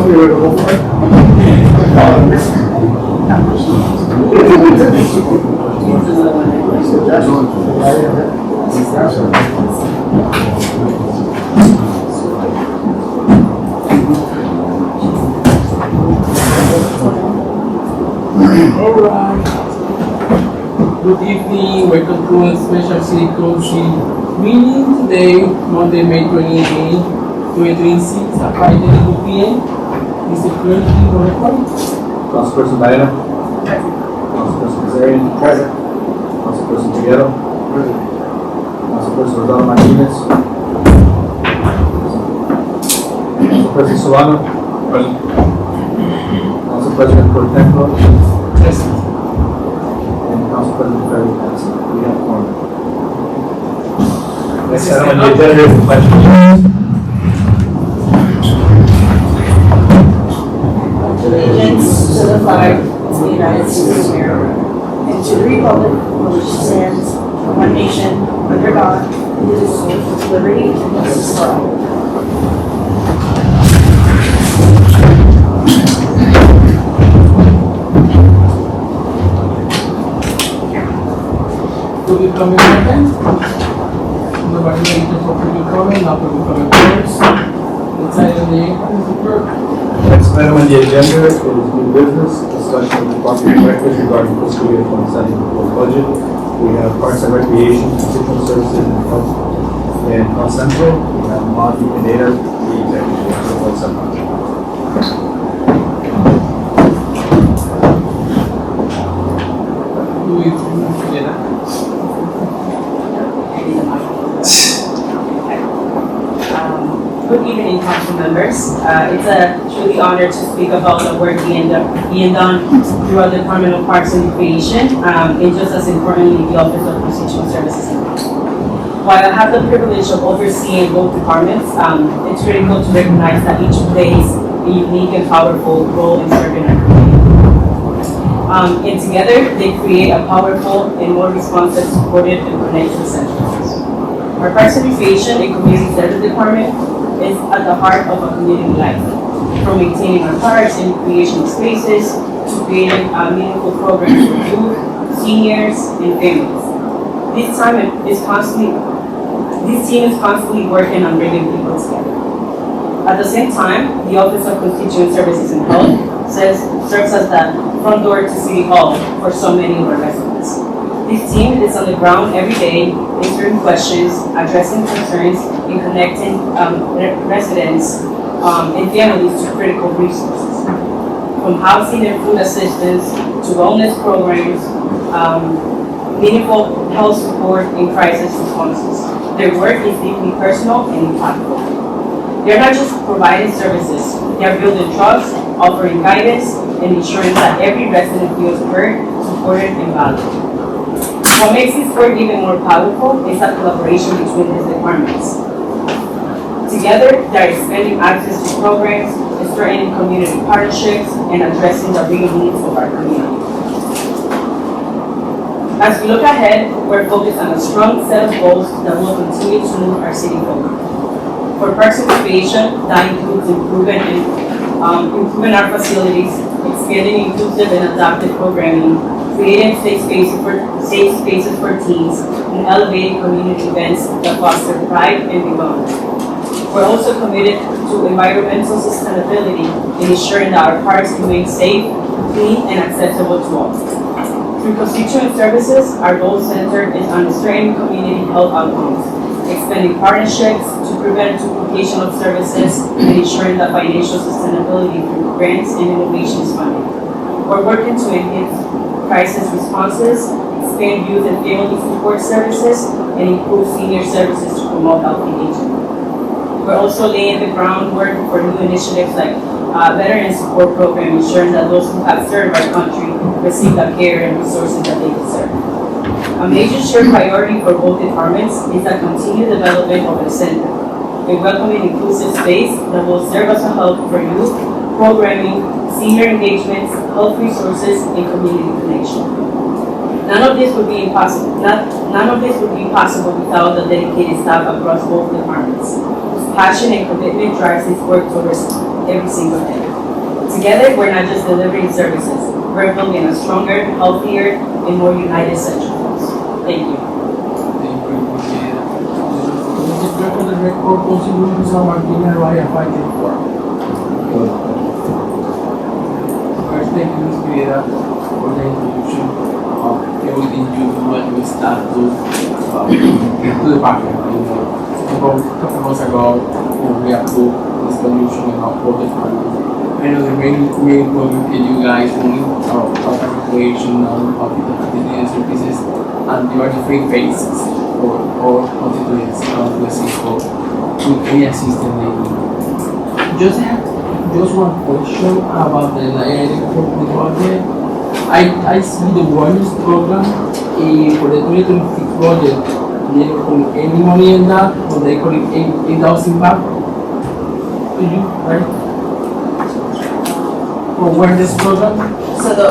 somebody ready to go for Alright. Good evening, welcome to a special city council meeting today, Monday, May 28, 2026 at 5:32 p.m. Mr. Clerk, please roll call. Councilperson Diana. Councilperson Kazarian. Present. Councilperson Figueroa. Councilperson Rosado Martinez. Councilperson Solano. Present. Council President Pro Tempore. Present. And Council President Ferry absent. We have one. Next item on the agenda is the pledge of allegiance to the flag of the United States of America and to the republic for which it stands, one nation, under God, indivisible, with liberty and justice for all. Public comment open. Nobody ready for public comment, now public comment closed. Next item on the agenda, Mr. Clerk. Next item on the agenda is new business, discussion of the property directors regarding fiscal year 27 proposed budget. We have Parks and Recreation, Constituent Services, and Health Central. We have Monty Pineda, the executive director of Health Central. Do we forget that? Good evening, council members. It's a truly honor to speak about the work being done through our Department of Parks and Recreation, and just as importantly, the Office of Constituent Services. While I have the privilege of overseeing both departments, it's critical to recognize that each plays a unique and powerful role in serving our community. And together, they create a powerful and more responsive, supportive, and connected center. Our Parks and Recreation and Community Service Department is at the heart of a community life, from maintaining our parks and recreational spaces to creating meaningful programs for youth, seniors, and families. This team is constantly working on bringing people together. At the same time, the Office of Constituent Services and Health serves as the front door to City Hall for so many of our residents. This team is on the ground every day, answering questions, addressing concerns, and connecting residents and families to critical resources. From housing and food assistance to wellness programs, meaningful health support, and crisis responses. Their work is deeply personal and impactful. They're not just providing services, they're building trust, offering guidance, and ensuring that every resident feels heard, supported, and valued. What makes this work even more powerful is that collaboration between these departments. Together, they're expanding access to programs, strengthening community partnerships, and addressing the real needs of our community. As we look ahead, we're focused on a strong set of goals that will continue to move our city forward. For Parks and Recreation, that includes improving our facilities, expanding inclusive and adaptive programming, creating safe spaces for teens, and elevating community events that foster pride and belonging. We're also committed to environmental sustainability and ensuring that our parks remain safe, clean, and accessible to all. Through constituent services, our goal center is on strengthening community health outcomes, expanding partnerships to prevent duplication of services, and ensuring that financial sustainability through grants and innovation is funded. We're working to enhance crisis responses, expand youth and family support services, and improve senior services to promote healthy aging. We're also laying the groundwork for new initiatives like veteran support program, ensuring that those who have served our country receive the care and resources that they deserve. A major shared priority for both departments is the continued development of the center, a welcoming inclusive space that will serve as a hub for youth, programming, senior engagements, health resources, and community connection. None of this would be possible without the dedicated staff across both departments, whose passion and commitment drives this work towards every single day. Together, we're not just delivering services, we're building a stronger, healthier, and more united Central Coast. Thank you. Thank you, Miss Declare for the record, Councilor Rizal Martinez, Raya, fighting for. First, thank you, Ms. Pereira, for the introduction of everything you do and you start to the background. About a couple months ago, we approved this solution and our project funding. I know the main problem that you guys need our recreation, non-public services, and there are different phases or constituents of the system with any assistance they need. Just one question about the lighting for the budget. I see the wellness program for the 2026 budget. They don't put any money in that, or they call it 8,000 back. To you, right? For wellness program? So the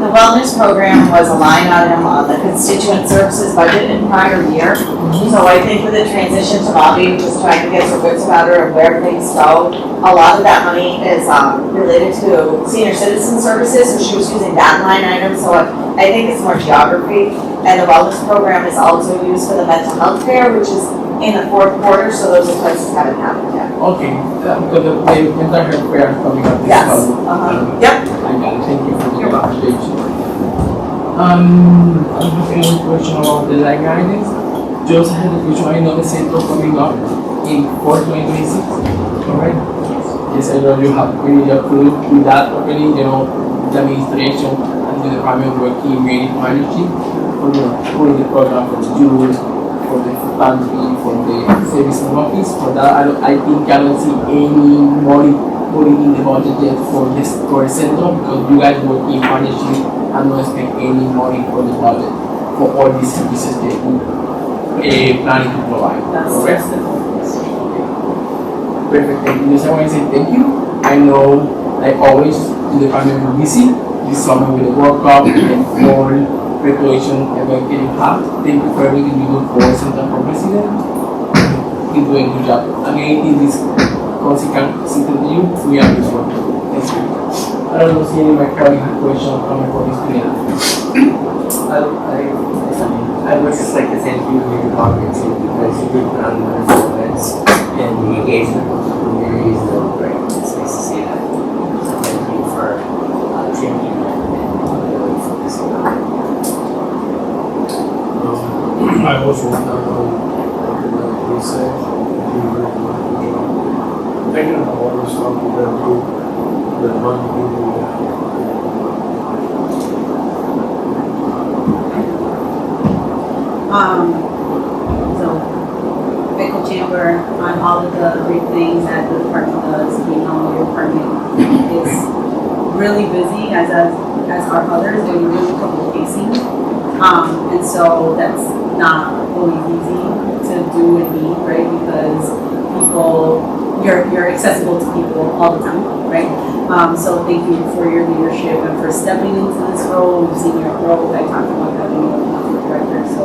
wellness program was a line item on the constituent services budget in prior year. So I think with the transition to Bobby, just trying to get some wits about her and where things go, a lot of that money is related to senior citizen services, so she was using that line item, so I think it's more geography. And the wellness program is also used for the mental health care, which is in the fourth quarter, so those expenses haven't happened yet. Okay, because the mental health care is coming up this Yes, fall. Yep. I got it, thank you for the clarification. I'm looking at a question about the line items. Just had a question, I know the center coming up in 2026, correct? Yes, I know you have really approved with that already, the administration and the department working very hard for the program, for the youth, for the family, for the service office. For that, I think I don't see any money in the budget yet for the center, because you guys work in partnership and don't expect any money for the budget for all these services that we planning to provide. Correct? Perfect, thank you. Just I want to say thank you. I know, like always, the department will be busy this summer with the World Cup and more preparation event getting hot. Thank you for everything you do for Center for President. Keep doing a good job. Again, in this consistent to you, we are this one. Thank you. I don't know if any of my colleagues have questions or comment for this cleanup. I would just like to thank you for your talking to, because you did put on wonderful events, and the engagement with the community is really great. It's nice to see that. So thank you for championing that and really focusing on it. I also want to like we said, you very much. Thinking about all the stuff we got to do, the money we do that. So, echo chamber on all of the great things that the department does. We know your department is really busy, as are others. They're really public facing. And so that's not always easy to do and be, right? Because you're accessible to people all the time, right? So thank you for your leadership and for stepping into this role. We've seen your growth. I talked about having you as director, so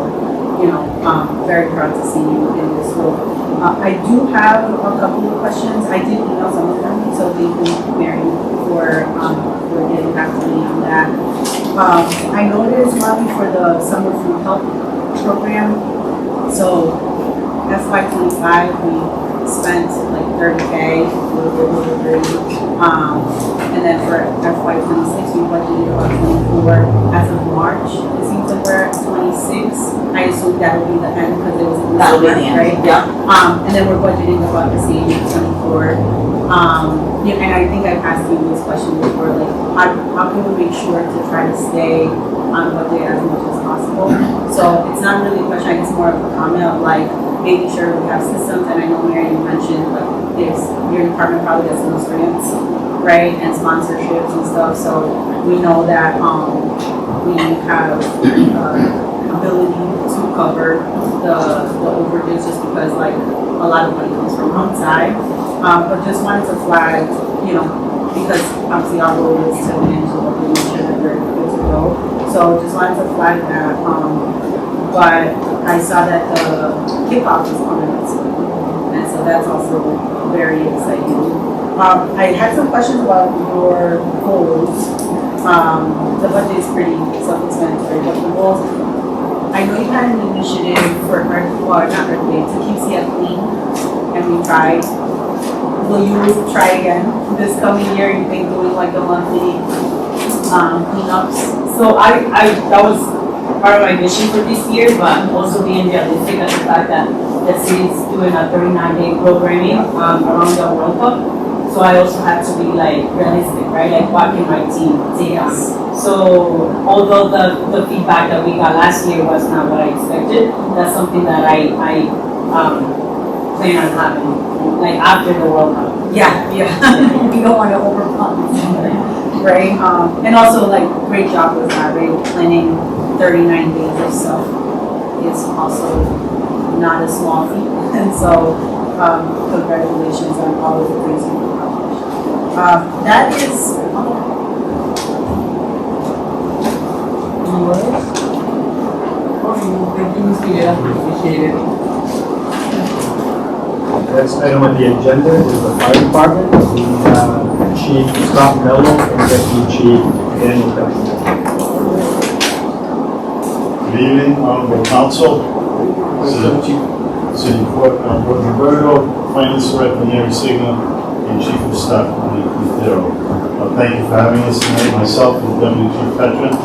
very proud to see you in this role. I do have a couple of questions. I did email some of them, so thank you, Mary, for getting back to me on that. I noticed, Bobby, for the summer food help program, so FY25, we spent like 30K, a little bit over 30. And then for FY26, we budgeted about 24. As of March, it seems like we're at 26. I assume that will be the end because it was in the That'll be summer, the end, right? yeah. And then we're budgeting about the same at 24. And I think I've asked you this question before, like, how can we make sure to try to stay on budget as much as possible? So it's not really a question, I guess more of a comment of like, making sure we have systems, and I know Mary, you mentioned, like, your department probably has most grants, right, and sponsorships and stuff, so we know that, we have, ability to cover the overages just because, like, a lot of money comes from outside, but just wanted to flag, because obviously our role is to manage the local, make sure that we're good to go, so just wanted to flag that, but I saw that the kickoff is coming up soon, and so that's also very exciting. I had some questions about your goals. The budget is pretty self-explanatory, but the goals, I know you had an initiative for, well, not recreate, to keep CF clean, and we tried. Will you try again this coming year? You think doing like the monthly cleanups? So that was part of my mission for this year, but also being realistic at the fact that the city's doing a 39-day programming around the World Cup. So I also had to be like realistic, right? Like what can my team take on? So although the feedback that we got last year was not what I expected, that's something that I plan on having, like after the World Cup. Yeah. We don't want to overcome, right? And also like great job with that, right? Planning 39 days of stuff is also not a small feat. And so congratulations on all of the things you've accomplished. That is, Thank you, Ms. Miguel. Appreciate it. Next item on the agenda is the fire department. We have Chief Scott Mello and Deputy Chief Daniel Pepper. Good evening, Honorable Council, City Clerk, Board Roberto, Finance Director Mary Signa, and Chief of Staff Mike Quintero. Thank you for having us tonight. Myself and Deputy Chief Petron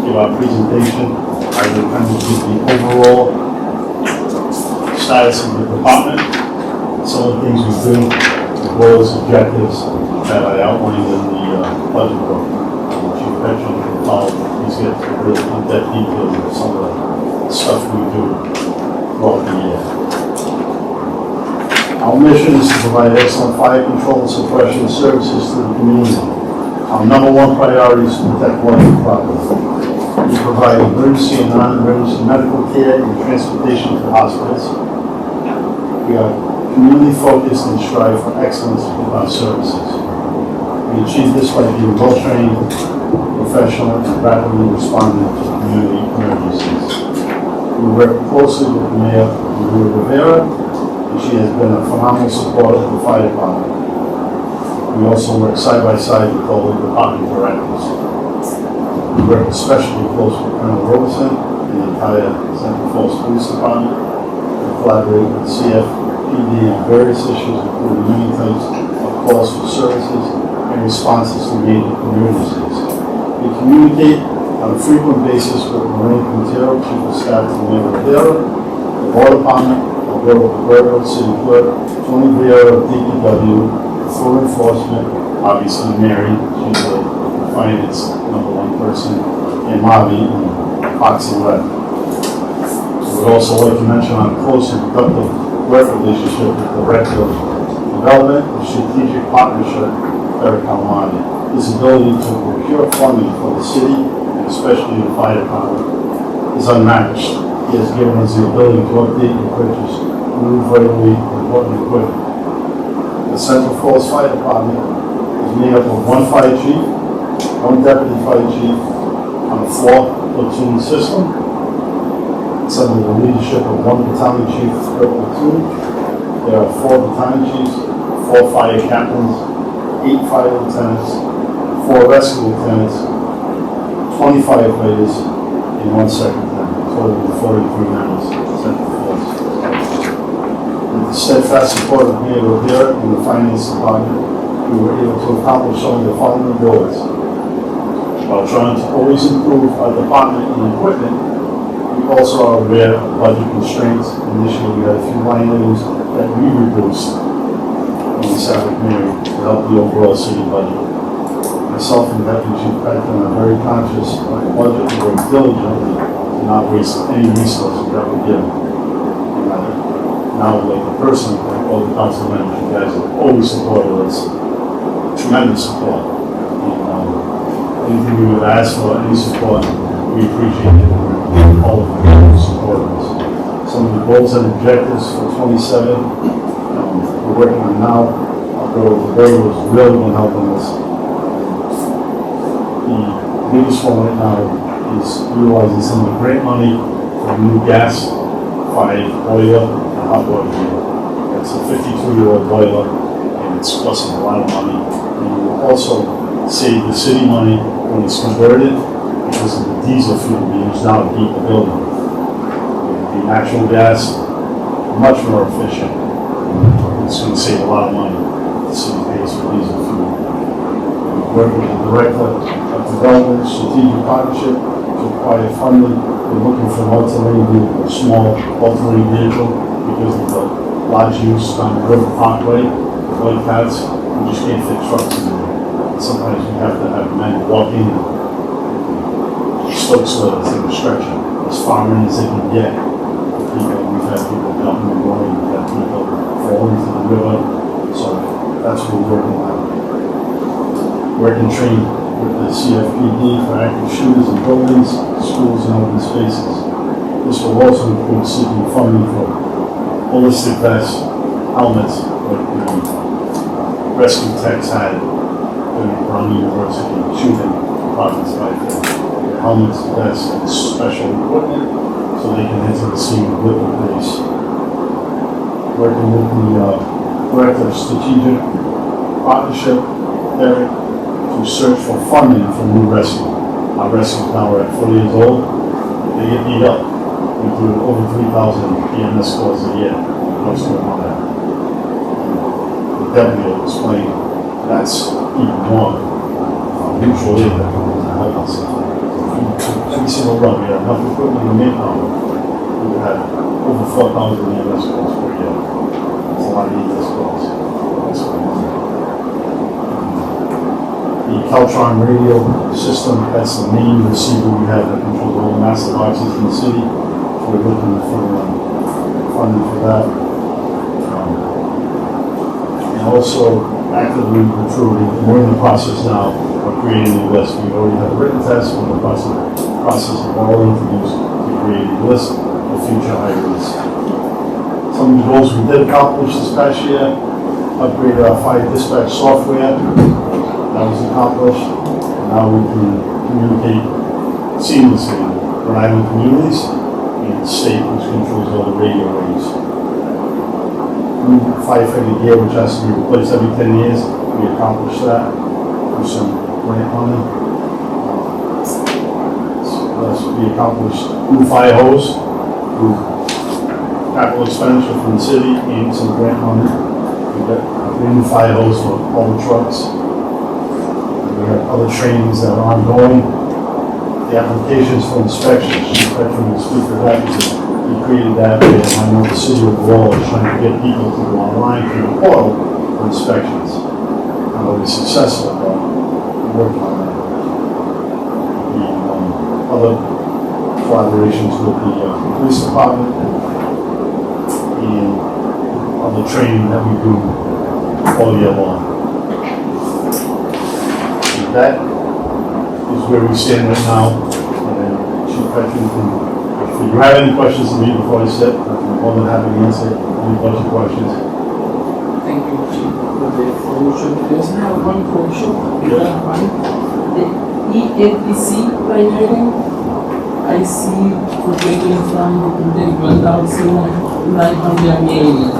give our presentation. I will kind of give the overall status of the department, some of the things we do, the goals, objectives that I outlined in the budget book. Chief Petron can follow. He's got really in-depth details of some of the stuff we do throughout the year. Our mission is to provide excellent fire control and suppression services to the community. Our number one priority is to protect life and property. We provide emergency and non-emergency medical care and transportation to hospitals. We are community focused and strive for excellence with our services. We achieve this by being well-trained, professional, and rapidly responding to community emergencies. We work closely with the Mayor, Maria Rivera, and she has been a phenomenal supporter of the fire department. We also work side by side with all the department directors. We work especially close with Colonel Robeson and the entire Central Falls Police Department. We collaborate with CFPD on various issues, including many types of calls for services and responses to major emergencies. We communicate on a frequent basis with Maureen Quintero, Chief of Staff to Mayor Rivera, the Water Department, Alberto Roberto, City Clerk, Tony Vieira of DPW, Full Enforcement, obviously Mary, she's the finance #1 person, and Mavi in Parks and Rec. We'd also like to mention our close and productive work relationship with the Director of Development and Strategic Partnership, Eric Almani. His ability to procure funding for the city, and especially the fire department, is unmatched. He has given us the ability to update and purchase new vitally important equipment. The Central Falls Fire Department is made up of one fire chief, one deputy fire chief on a 4-platoon system. It's under the leadership of one battalion chief per platoon. There are 4 battalion chiefs, 4 fire captains, 8 fire lieutenants, 4 rescue lieutenants, 20 firefighters, and 1 secretary, totaling 43 members of the Central Falls. With the steadfast support of Mayor Rivera and the Finance Department, we were able to accomplish only the following goals. While trying to always improve our department and equipment, we also are aware of budget constraints, and this year we had a few line items that we reduced when we sat with Mary to help the overall city budget. Myself and Deputy Chief Petron are very conscious of the budget and work diligently to not waste any resources that we're given. And now I'd like to personally thank all the council members. You guys have always supported us. Tremendous support. Anything we would ask for, any support, we appreciate it. All of you support us. Some of the goals and objectives for 27, we're working on now. Alberto was really been helping us. The biggest one right now is utilizing some of the grant money for new gas-fired boiler and hot water heater. It's a 52-year-old boiler, and and it's costing a lot of money. And it will also save the city money when it's converted, because of the diesel fuel being used now to heat the building. The natural gas, much more efficient. It's going to save a lot of money. The city pays for diesel fuel. Working with the Director of Development, Strategic Partnership, to acquire funding. We're looking for an alternative vehicle, a small alternative vehicle, because of the large use on the River Parkway, the white cats, we just can't fit trucks in there. Sometimes we have to have men walk in and Stokes with us in the stretcher, as far in as they can get. We've had people jumping in the morning, we've had people falling into the river, so that's what we're working on. Work and train with the CFPD for active shooters in buildings, schools, and open spaces. This will also include seeking funding for ballistic vests, helmets, like the rescue techs had during Brown University shooting departments by their helmets, vests, and special equipment, so they can enter the scene with the police. Working with the Director of Strategic Partnership, Eric, to search for funding for new rescue. Our rescues now are at 40 years old. They get beat up. We do over 3,000 EMS calls a year. What's going on there? The deputy will explain that's even more mutual aid that comes to help us. Every single run, we have enough equipment and manpower. We've had over 4,000 EMS calls per year. That's a lot of EMS calls. What's going on there? The Caltron radio system, that's the main receiver we have that controls all the massive boxes in the city. We're looking for funding for that. And also actively recruiting. We're in the process now of creating a list. We already have a written test, we're in the process of all interviews to create a list of future hires. Some of the goals we did accomplish this past year: upgrade our fire dispatch software. That was accomplished. And now we can communicate seamlessly with island communities and the state, which controls all the radio waves. New firefighting gear, which has to be replaced every 10 years, we accomplished that with some grant money. We accomplished new fire hose through capital expenditure from the city and some grant money. We got a new fire hose for all the trucks. We have other trainings that are ongoing. The applications for inspections, Chief Petron will speak to that, because he created that, and I know the city overall is trying to get people to go online through the portal for inspections. I know we're successful, but we're working on that. And other collaborations with the police department and other training that we do all year long. That is where we stand right now. And Chief Petron, if you have any questions to me before I sit, I'm more than happy to answer any budget questions. Thank you, Chief, for the solution. There's now one question. The EFDC pioneering, I see projecting from the 1,980.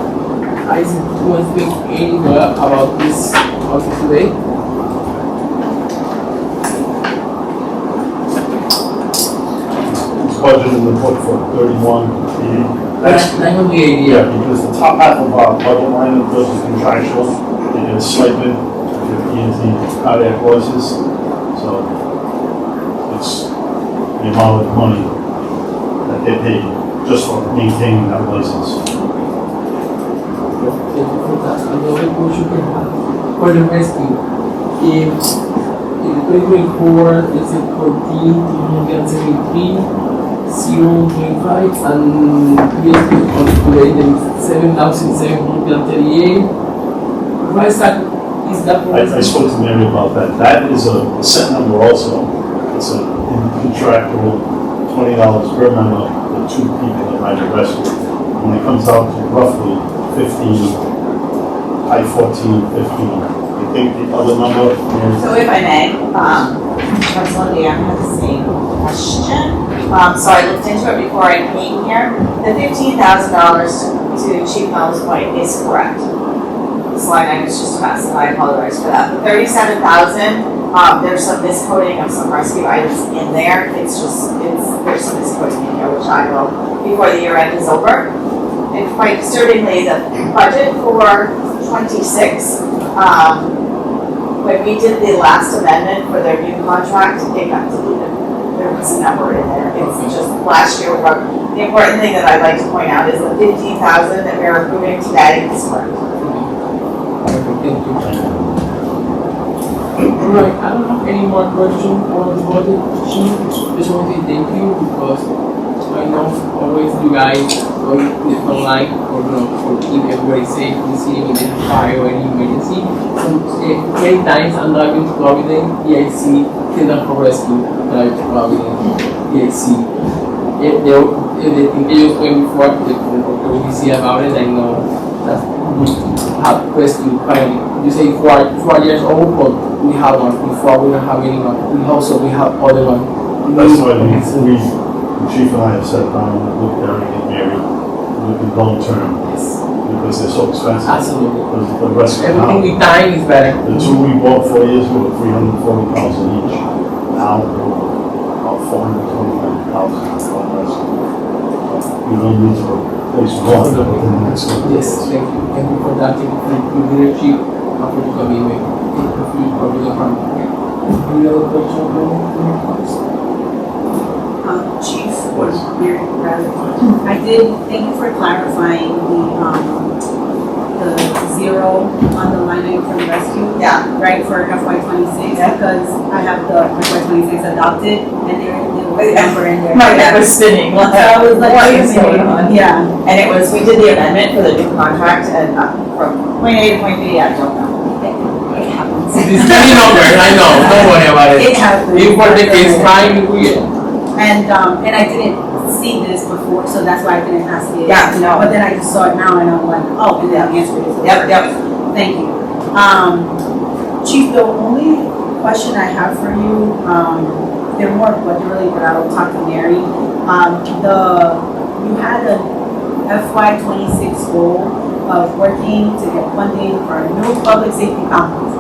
I was thinking about this also today. Budget in the book for 3180. That's 980. yeah, because the top half of our budget line of those is contractual. They get a stipend for ENT cardiac voices. So it's the amount of money that they pay just for maintaining that license. Thank you for that. Another question we have for the rescue. In 2024, it's at 14,273. 0.5 and yesterday on today there is 7,738. Why is that? Is that I spoke to Mary about that. That is a set number also. It's a contractual $20 per member for 2 people that ride the rescue. When it comes out to roughly 15, high 14, 15. I think the other number is. So if I may, Councilor Leon has the same question. So I looked into it before I came here. The $15,000 to Chief Mel's point is correct. this line item is just a mess, and I apologize for that. The 37,000, there's some miscoding of some rescue items in there. There's some miscoding in here, which I will, before the year end is over. And quite disturbingly, the budget for 26, when we did the last amendment for their new contract, it got deleted. There was a number in there. It's just last year, the important thing that I'd like to point out is the 15,000 that we're approving today is correct. Thank you. Alright, I don't have any more questions on the budget sheet. Just want to say thank you because I know always you guys go online for keep everybody safe in the city when there's a fire or any emergency. So many times I'm driving to Providence, EIC, Center for Rescue, drive to Providence, EIC. If they think they just going before we see about it, I know that we have rescue finally. You say 4 years old, but we have one before, we don't have anyone. We have other one. That's why the chief and I have sat down and looked at everything, Mary, looking long term, Yes, because they're so expensive. absolutely. Because the rescue Everything now, we time is better. the two we bought 4 years ago were 340,000 each. Now, they're about 425,000 for one rescue. We don't need to replace one within the next couple of Yes, years. thank you. Thank you for that. Thank you for the leadership and for the commitment. Thank you for the department. Any other question from the Chief, Yes. Mary, rather, I did, thank you for clarifying the zero on the line item for the rescue. Yeah. Right, for FY '26, Yeah. because I have the FY '26 adopted, and there was a number in there. My head was spinning. So I was like, What wait a is going minute. on? Yeah, And it was, we did the amendment for the new contract and from point A to point B, I don't know. it happens. It's many numbers, I know. Don't worry about it. It happens. If for the case time, we And I didn't see this before, so that's why I didn't ask it. Yeah, no. But then I just saw it now and I'm like, oh, and then the answer is. Yep. Thank you. Chief, the only question I have for you, they're more budget related, but I'll talk to Mary. You had a FY '26 goal of working to get funding for a new public safety complex.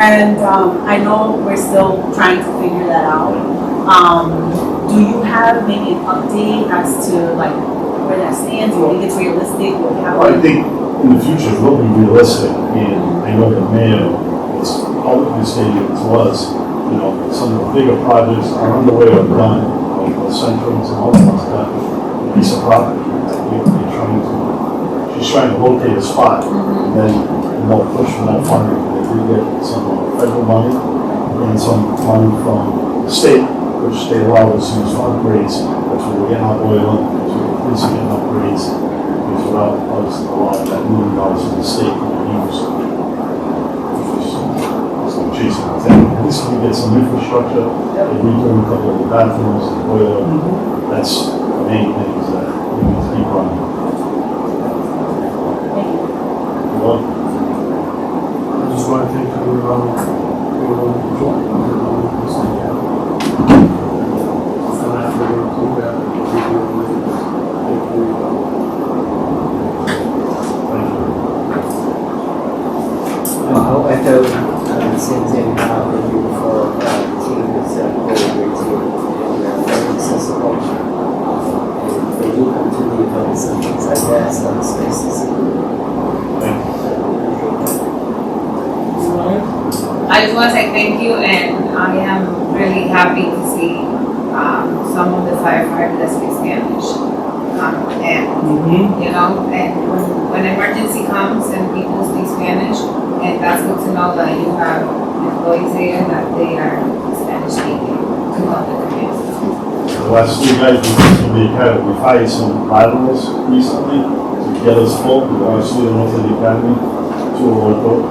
And I know we're still trying to figure that out. Do you have maybe an update as to like where that stands? Do you think it's realistic? Will you have Well, I think in the future it will be realistic, and I know the mayor has publicly stated to us, you know, some of the bigger projects are underway or done, like the Centrums and all the ones that piece of property that we're trying to, she's trying to locate a spot, and then more push for more funding. They did get some federal money and some money from the state, which they allowed us to use for upgrades, which we were getting our oil, which we were police getting upgrades, because without us, a lot of that $1 million from the state could be used. Which was chasing our thing. At least we get some infrastructure, they redoing a couple of the bathrooms, the boiler. That's the main thing, is that we need to keep running. Well, I just want to thank you for I thought the same thing how they do for team that's very great team and very accessible. And they do come to the events and things like that, so the spaces. I just want to say thank you, and I am really happy to see some of the firefighters that speak Spanish. And you know, and when emergency comes and people speak Spanish, and that's good to know that you have employees there that they are Spanish speaking to help the community. the last 2 guys we had, we hired some laterals recently to get us full. We want to see them into the academy, 2 of our boat.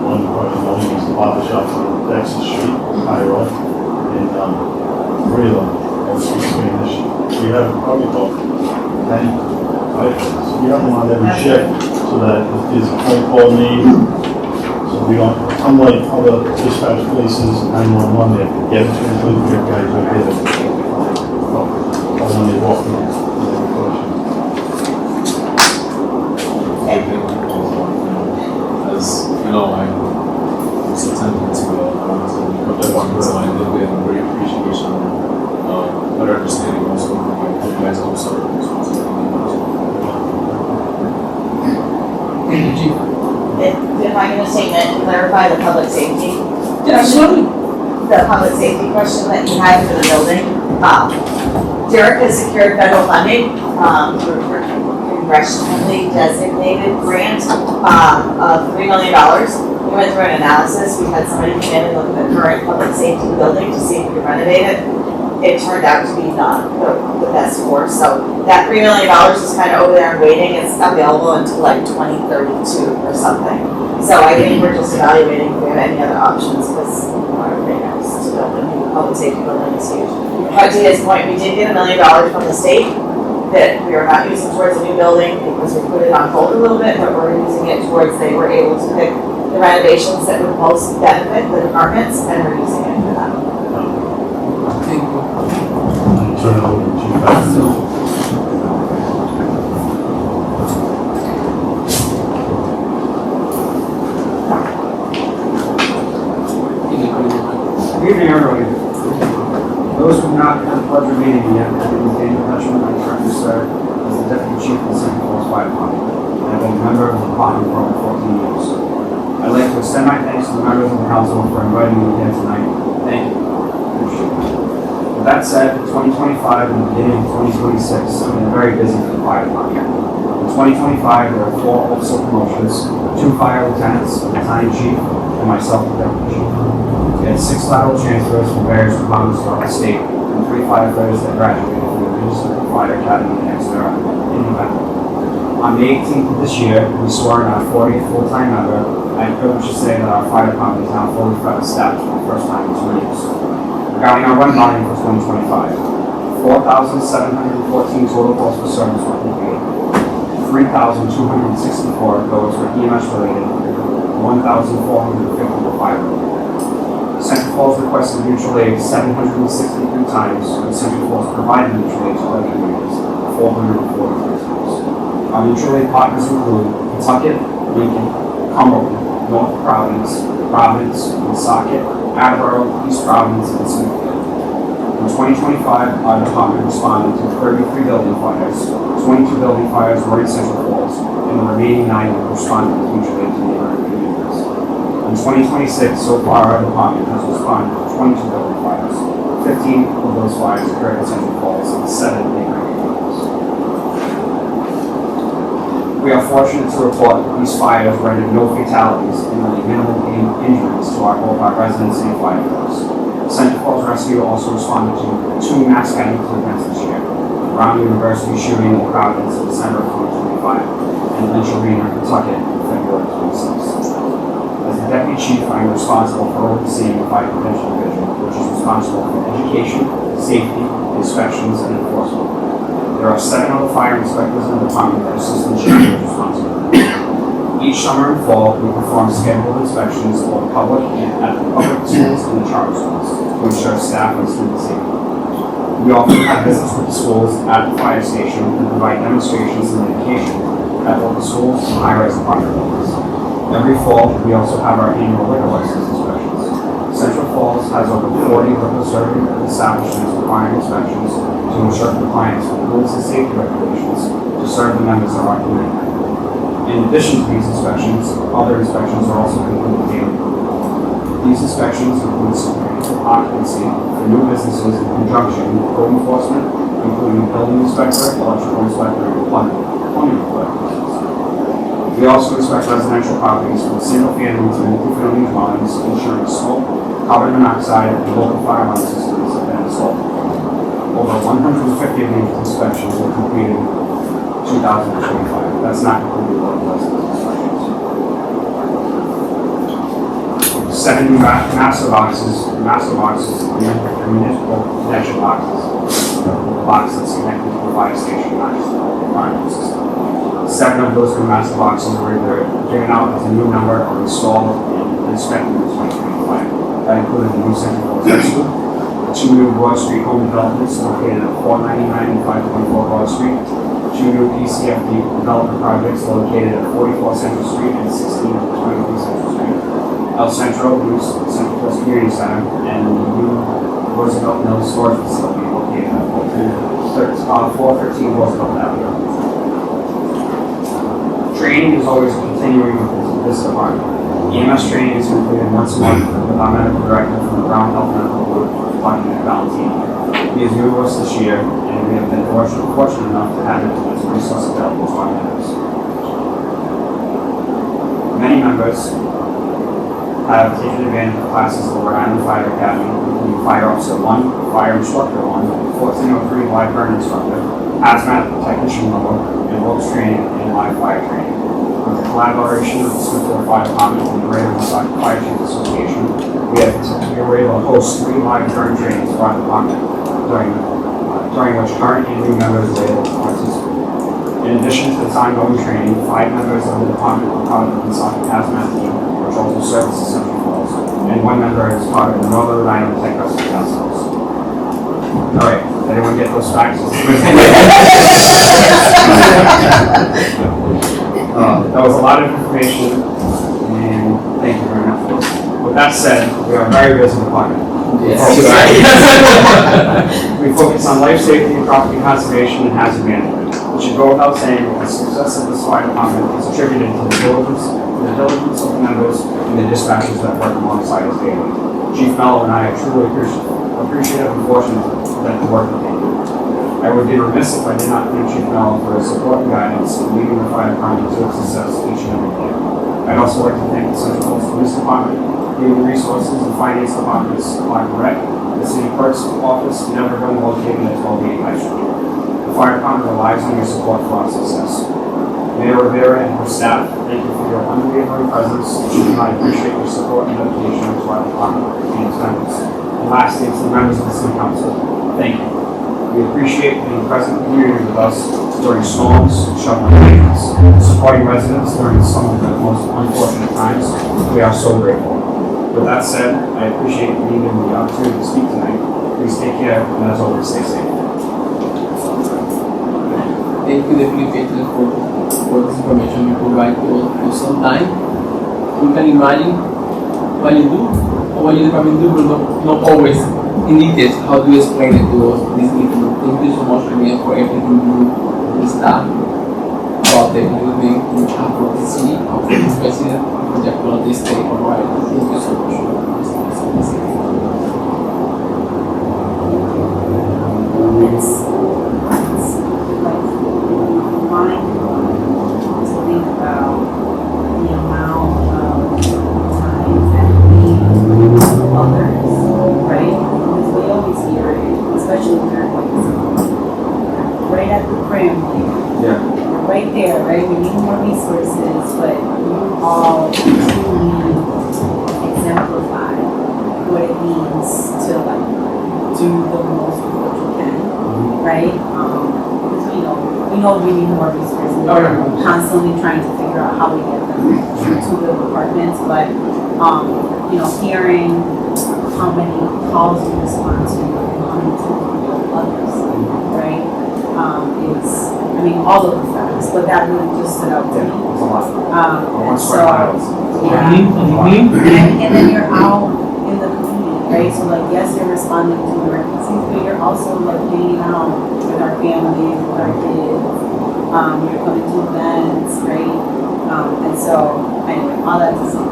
One probably is the barber shop on Dexter Street, higher up, and 3 of them all speak Spanish. We have probably about 10 firefighters. So we have them on every shift, so that if there's a phone call need, so we don't, unlike other dispatch places, 911, they have to get to the good guys right there. Or when they walk in, they have a question. Thank you. if I can just take a minute to clarify the public safety, Yeah, absolutely. the public safety question that you had for the building. Derek has secured federal funding, through a congressionally designated grant, of $3 million. We went through an analysis, we had somebody come in and look at the current public safety building to see if we could renovate it. It turned out to be not the best course, so that $3 million is kind of over there and waiting, it's available until like 2032 or something. So I think we're just evaluating if we have any other options, because everybody knows to build a new public safety building is huge. But to his point, we did get $1 million from the state that we are not using towards a new building because we put it on hold a little bit, but we're using it towards, they were able to pick the renovations that would most benefit the departments, and we're using it for that. Thank you. Turn it over to Chief Baxter. Good evening, everybody. Those who have not had the pleasure of meeting me yet, my name is Daniel Hutchman. I currently serve as the Deputy Chief of the Central Falls Fire Department. I have been a member of the department for over 14 years. I'd like to extend my thanks to the members of the council for inviting me here tonight. Thank you. Appreciate it. With that said, 2025 and the beginning of 2026 have been very busy for the fire department. In 2025, there are 4 officer promotions, 2 fire lieutenants, a battalion chief, and myself, the deputy chief. We had 6 lateral transfers from various departments throughout the state, and 3 firefighters that graduated from the Municipal Fire Academy in Exeter in November. On the 18th of this year, we swore in our 40th full-time member. I am privileged to say that our fire department is now fully established for the first time in 2 years. Regarding our run volume for 2025, 4,714 total calls for service were completed. 3,264 of those were EMS related, 1,450 were fire related. Central Falls requested mutual aid 763 times, and Central Falls provided mutual aid to other communities 443 times. Our mutual aid partners include Pawtucket, Lincoln, Cumberland, North Providence, Woonsocket, Attleboro, East Providence, and Smithfield. In 2025, our department responded to 33 building fires, 22 building fires were in Central Falls, and the remaining 9 were responded with mutual aid to neighboring communities. In 2026, so far, our department has responded to 22 building fires. 15 of those fires occurred in Central Falls and 7 neighboring communities. We are fortunate to report that these fires rendered no fatalities and only minimal injuries to both our residents and firefighters. Central Falls Rescue also responded to 2 mass casualty events this year: the Brown University shooting in Providence in December of 2025 and Lynch Arena in Pawtucket in February 26. As the Deputy Chief, I am responsible for overseeing the Fire Prevention Division, which is responsible for education, safety, inspections, and enforcement. There are 7 other fire inspectors in the department that assist in sharing this responsibility. Each summer and fall, we perform scheduled inspections of public and at the public schools and the charter schools to ensure staff and student safety. We often have visits with the schools at the fire station and provide demonstrations and education at local schools and high-rise apartment buildings. Every fall, we also have our annual liquor license inspections. Central Falls has over 40 liquor serving establishments requiring inspections to ensure compliance with rules and safety regulations to serve the members of our community. In addition to these inspections, other inspections are also concluded daily. These inspections include certificate of occupancy for new businesses in conjunction with code enforcement, including building inspector, electrical inspector, and plumbing inspector. We also inspect residential properties from single-family to multi-family dwellings, ensuring smoke, carbon monoxide, and local fire alarm systems have been installed. Over 150 of these inspections were completed in 2025. That's not including local license inspections. 7 new master boxes, municipal connection boxes, the box that's connected to the fire station, not just the environmental system. 7 of those new master boxes were either given out as a new number or installed and inspected in 2025. That included the new Central Falls High School, the 2 new Broad Street home developments located at 499 and 524 Broad Street, 2 new PCFD development projects located at 44 Central Street and 16 at 23 Central Street, El Centro, new Central Falls Community Center, and the new Roosevelt Mills storage facility located at 413 Roosevelt Avenue. Training is always a continuing this department. EMS training is completed once a month with our medical director from the Brown Health Medical Group, Dr. Nick Valentino. He is new to us this year, and we have been fortunate enough to have him as a resource available to our members. Many members have taken advantage of classes at the Rhode Island Fire Academy, including Fire Officer 1, Fire Instructor 1, 1403 Live Burn Instructor, Hazmat Technician level, and ropes training and live fire training. With the collaboration of the Smithfield Fire Department and the Greater Woodstock Fire Chiefs Association, we were able to host 3 live burn trainings for our department during which current and new members were able to participate. In addition to this ongoing training, 5 members of the department are part of the Woodstock Hazmat team, which also services Central Falls, and 1 member is part of the Northern Rhode Island Tech Rescue Task Force. All right, anyone get those facts? That was a lot of information, and thank you very much. With that said, we are a very busy department. We focus on life safety, property conservation, and hazard management. It should go without saying that the success of this fire department is attributed to the diligence of the members and the dispatchers that work alongside us daily. Chief Mello and I are truly appreciative and fortunate that the work that they do. I would be remiss if I did not thank Chief Mello for his support and guidance in leading the fire department to its success each and every day. I'd also like to thank the Central Falls Police Department, Human Resources and Finance Departments, Mark Rec, the City Clerk's Office, and everyone located at 1280 High Street. The fire department relies on your support for our success. Mayor Rivera and her staff, thank you for your unwavering presence. I appreciate your support and dedication to our department and its members. And lastly, to the members of the City Council, thank you. We appreciate being present in the community with us during storms, shoveling maintenance, supporting residents during some of the most unfortunate times. We are so grateful. With that said, I appreciate being given the opportunity to speak tonight. Please take care, and as always, stay safe. Thank you, Deputy Patriot, for this information you provide to us some time. You can imagine what you do, or what your department do, but not always in details. How do you explain it to us? This evening? Thank you so much, Camille, for everything you do, the staff, about the building, on behalf of the city, of the president, of the quality state, all right. Thank you so much. Mind to think about the amount of times that we others, right? Because we always hear it, especially during right at the prim, Yeah. right there, right? We need more resources, but you all truly exemplify what it means to like do the most with what you can, right? Because we know we need more resources. We're constantly trying to figure out how we get them to the departments, but hearing how many calls you respond to and how many others, right? All of the facts, but that really just stood out to me. It's a lot. And so, yeah. Mm-hmm. And then you're out in the community, right? So like, yes, you're responding to emergencies, but you're also like hanging out with our families, with our kids. You're coming to events, right? And so, anyway, all that to say.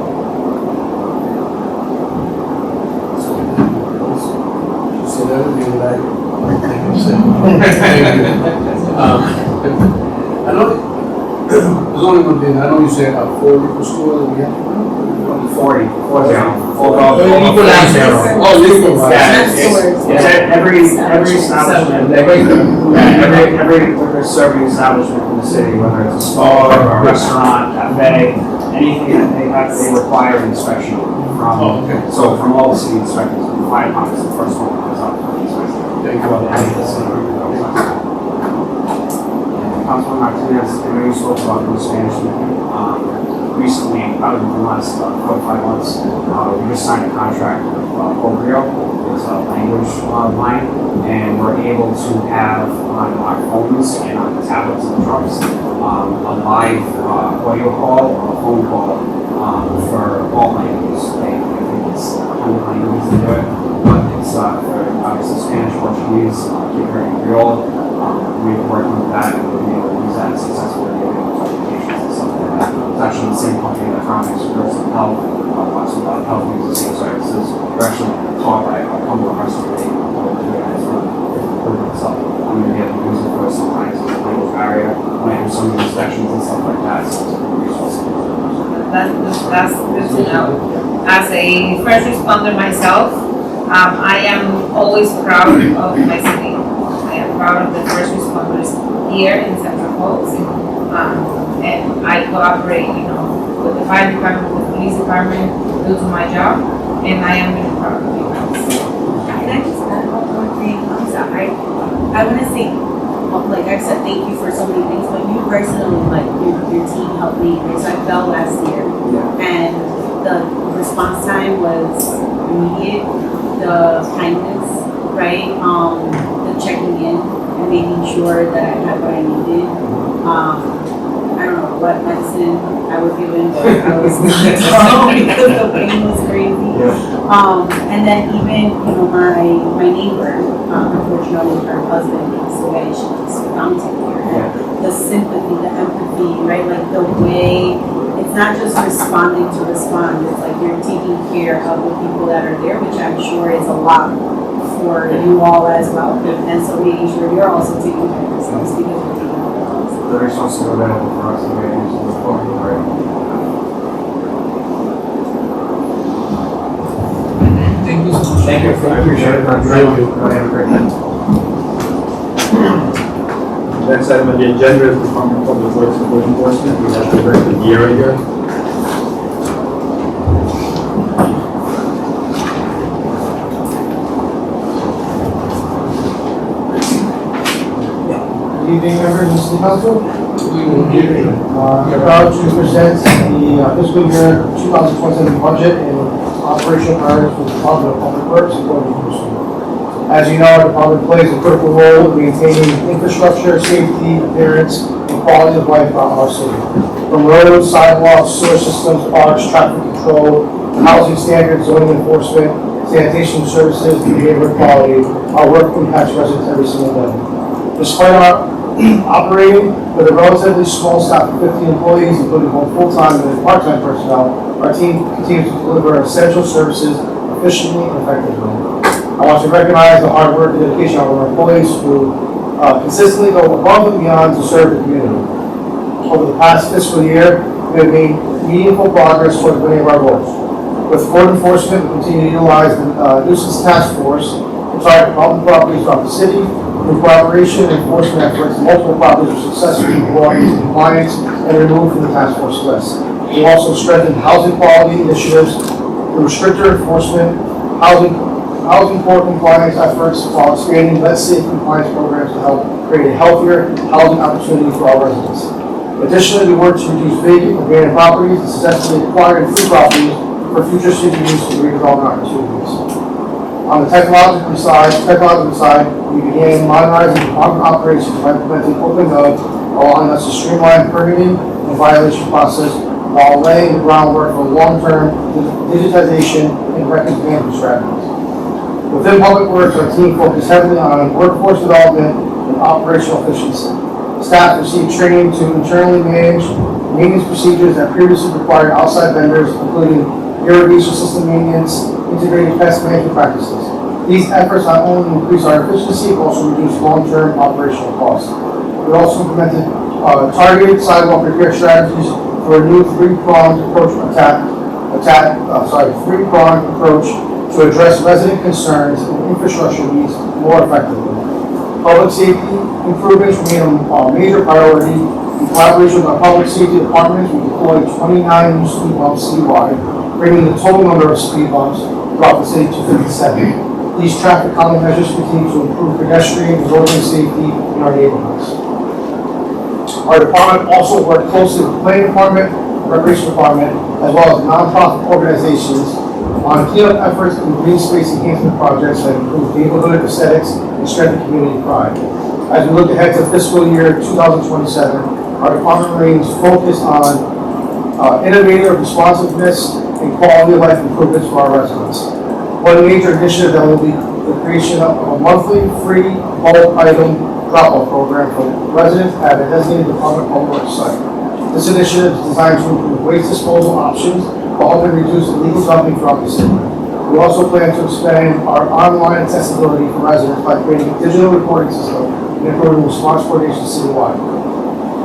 So that would be what I said. I know, there's only one thing, I know you said 4 liquor stores that we have. 40. Oh, Every establishment, every liquor serving establishment in the city, whether it's a store or a restaurant, cafe, anything that they require an inspection from. So from all the city inspectors, the fire department is the first one that goes out for the inspection. Thank Councilman Martinez, I know you spoke about the Spanish speaking. Recently, probably within the last 4 or 5 months, we just signed a contract with Cobrio, it's a language line, and we're able to have on our phones and on the tablets and the trucks a live audio call or a phone call for all languages. I think it's 100 languages to do it, but it's for obviously Spanish, Portuguese, Quechua, and Creole. We've been working with that and we've been able to use that successfully in applications and stuff like that. It's actually the same company that economics, regards to health, lots of health news and safety services. We're actually taught by a couple of our students, so I'm gonna be able to use it for sometimes in the legal area, when I do some inspections and stuff like that, so it's a good resource. That's good to know. As a first responder myself, I am always proud of my city. I am proud of the first responders here in Central Falls. And I cooperate, with the fire department, with the police department, due to my job, and I am really proud of you guys. Can I just add one more thing? I'm sorry. I want to say, like I said, thank you for so many things, but you personally, like your team helped me. So I fell last year, and the response time was immediate. The kindness, right? The checking in and making sure that I had what I needed. I don't know what medicine I was given, but I was because the pain was crazy. And then even, my neighbor, unfortunately her husband passed away, she was mounted here. The sympathy, the empathy, right? Like the way, it's not just responding to respond, it's like you're taking care of the people that are there, which I'm sure is a lot for you all as well. And so making sure you're also taking care of yourselves because you're taking care of yourselves. The resources are available for us to get into the program, right? Thank you so much. Thank you, I appreciate it. Thank you. Have a great night. Next item on the agenda is Department of Public Works and Code Enforcement. We have Director Guerra here. Good evening, members of the City Council. We I'm proud to present the fiscal year 2027 budget and operational priorities for the Department of Public Works and Code Enforcement. As you know, our department plays a critical role in maintaining infrastructure, safety, appearance, and quality of life throughout our city. From roads, sidewalks, sewer systems, parks, traffic control, housing standards, zoning enforcement, sanitation services, and behavioral quality, our work impacts residents every single day. Despite our operating with a relatively small staff of 50 employees, including both full-time and part-time personnel, our team continues to deliver essential services efficiently and effectively. I want to recognize the hard work and dedication of our employees who consistently go above and beyond to serve the community. Over the past fiscal year, we have made meaningful progress towards many of our goals. With code enforcement, we continue to utilize the nuisance task force to target problem properties throughout the city. Through cooperation and enforcement efforts, multiple properties were successfully brought into compliance and removed from the task force list. We also strengthened housing quality initiatives through stricter enforcement, housing code compliance efforts, while expanding less safe compliance programs to help create a healthier housing opportunity for our residents. Additionally, we work to reduce vacant and abandoned properties and successfully acquire and free properties for future city use and redevelopment opportunities. On the technological side, we began modernizing department operations by implementing OpenGov, allowing us to streamline permitting and violation process while laying the groundwork for long-term digitization and records management strategies. Within Public Works, our team focused heavily on workforce development and operational efficiency. Staff received training to internally manage maintenance procedures that previously required outside vendors, including irrigation system maintenance, integrated pest management practices. These efforts not only increase our efficiency, but also reduce long-term operational costs. We also implemented targeted sidewalk repair strategies for a new three-pronged approach to address resident concerns and infrastructure needs more effectively. Public safety improvements remain a major priority. In collaboration with our public safety departments, we deployed 29 new speed bumps citywide, bringing the total number of speed bumps throughout the city to 57. These traffic calming measures continue to improve pedestrian and roadway safety in our neighborhoods. Our department also worked closely with the planning department, recreation department, as well as nonprofit organizations on cleanup efforts and green space enhancement projects that improve neighborhood aesthetics and strengthen community pride. As we look ahead to fiscal year 2027, our department remains focused on innovative responsiveness and quality of life improvements for our residents. One major initiative that will be the creation of a monthly free bulk item drop-off program for residents at a designated Department of Public Works site. This initiative is designed to improve waste disposal options while helping reduce illegal dumping throughout the city. We also plan to expand our online accessibility for residents by creating a digital reporting system and improving response coordination citywide.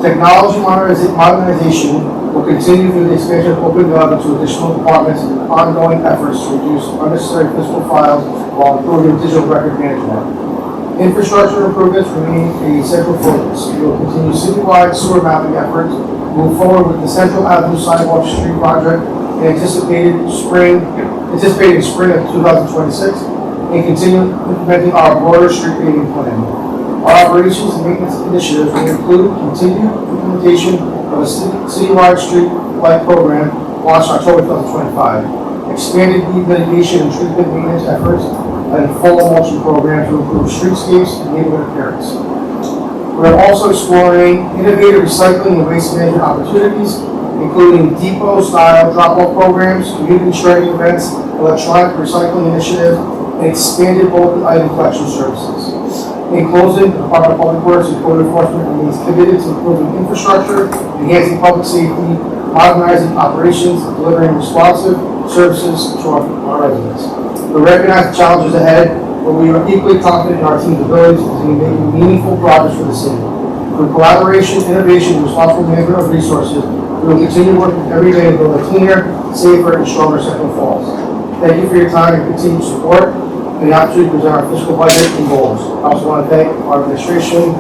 Technology modernization will continue through the expansion of Open Gov to additional departments and ongoing efforts to reduce unnecessary physical files while improving digital record management. Infrastructure improvements remain a central focus. We will continue citywide sewer mapping efforts, move forward with the Central Avenue Sidewalk Street project anticipated spring of 2026, and continue implementing our broader street paving plan. Our operations and maintenance initiatives will include continued implementation of a citywide street light program launched October 2025, expanded weed mitigation and treatment maintenance efforts, and full mulching program to improve streetscapes and neighborhood appearance. We are also exploring innovative recycling and waste management opportunities, including depot-style drop-off programs, community shredding events, electronic recycling initiative, and expanded bulk item collection services. In closing, the Department of Public Works and Code Enforcement remains committed to improving infrastructure, enhancing public safety, modernizing operations, and delivering responsive services to our residents. We recognize the challenges ahead, but we are equally confident in our team's ability to continue making meaningful progress for the city. Through collaboration, innovation, and responsible management of resources, we will continue working every day to build a cleaner, safer, and stronger Central Falls. Thank you for your time and continued support, and the opportunity to present our fiscal budget and goals. I also want to thank our administration,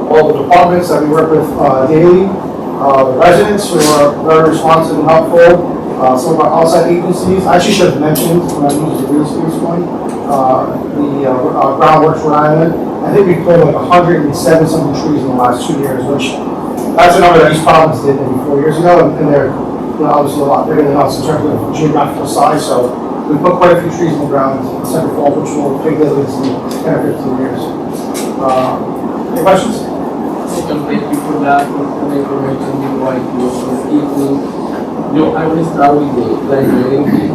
all the departments that we work with daily, the residents who are very responsive and helpful, some of our outside agencies. I actually should have mentioned when I used the real estate one, the Groundworks Rhode Island. I think we planted like 107 something trees in the last 2 years, which that's a number that East Providence did maybe 4 years ago, and they're obviously a lot bigger than us in terms of geographical size. So we put quite a few trees in the ground in Central Falls, which will pay dividends in 10 or 15 years. Any questions? Thank you for that, for the information you provide to us this evening. I will start with the library.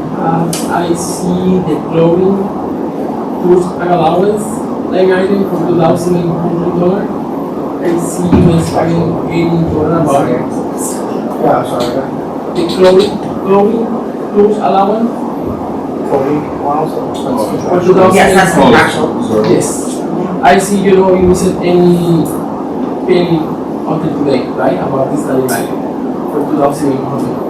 I see the clothing tools and allowance line item for $2,800. I see you spending $80 about it. Yeah, I'm sorry. The clothing tools allowance Cody, for 2008. Yes, that's contractual. Yes. I see you don't use it any penny until today, right? About this line item for $2,800.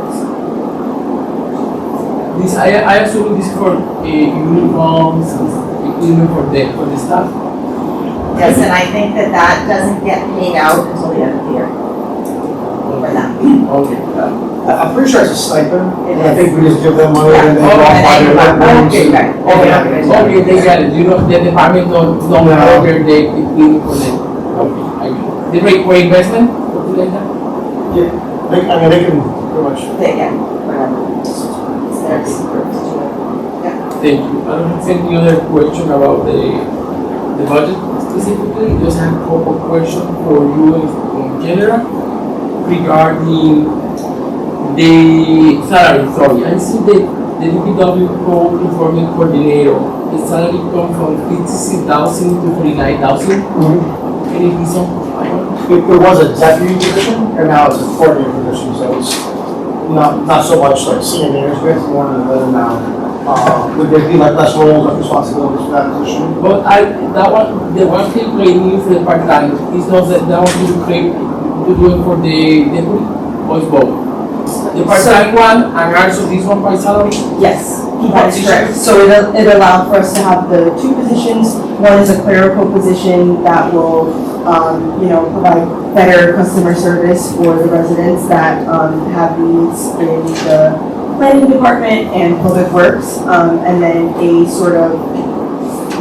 This I assume this for uniforms, equipment for the staff. Yes, and I think that doesn't get paid out until the end of the year for them. Okay. I'm pretty sure it's a stipend. It I is. think we just give them money Yeah. and they go off by their own. Okay, right. Okay, they got it. You know, the department don't No. order the equipment for them. Okay, I get it. The rate for investment, something like that? I mean, they can pretty much. Yeah, whatever. It's theirs. Thank you. I don't have any other question about the budget specifically. Just have a couple of questions for you in general regarding the salary. Sorry, I see the DPW code enforcement coordinator. The salary come from 56,000 to 49,000. Any reason? It was a deputy position, and now it's a coordinator position, so it's not so much like senior management, more than now. Would there be like less roles and responsibilities for that position? But the one they create me for the part-time, is not that one you create to do it for the deputy, or it's both? The part-time one, and also this one by salary? Yes, that's correct. So it allowed for us to have the two positions. One is a clerical position that will, provide better customer service for the residents that have needs in the planning department and public works, and then a sort of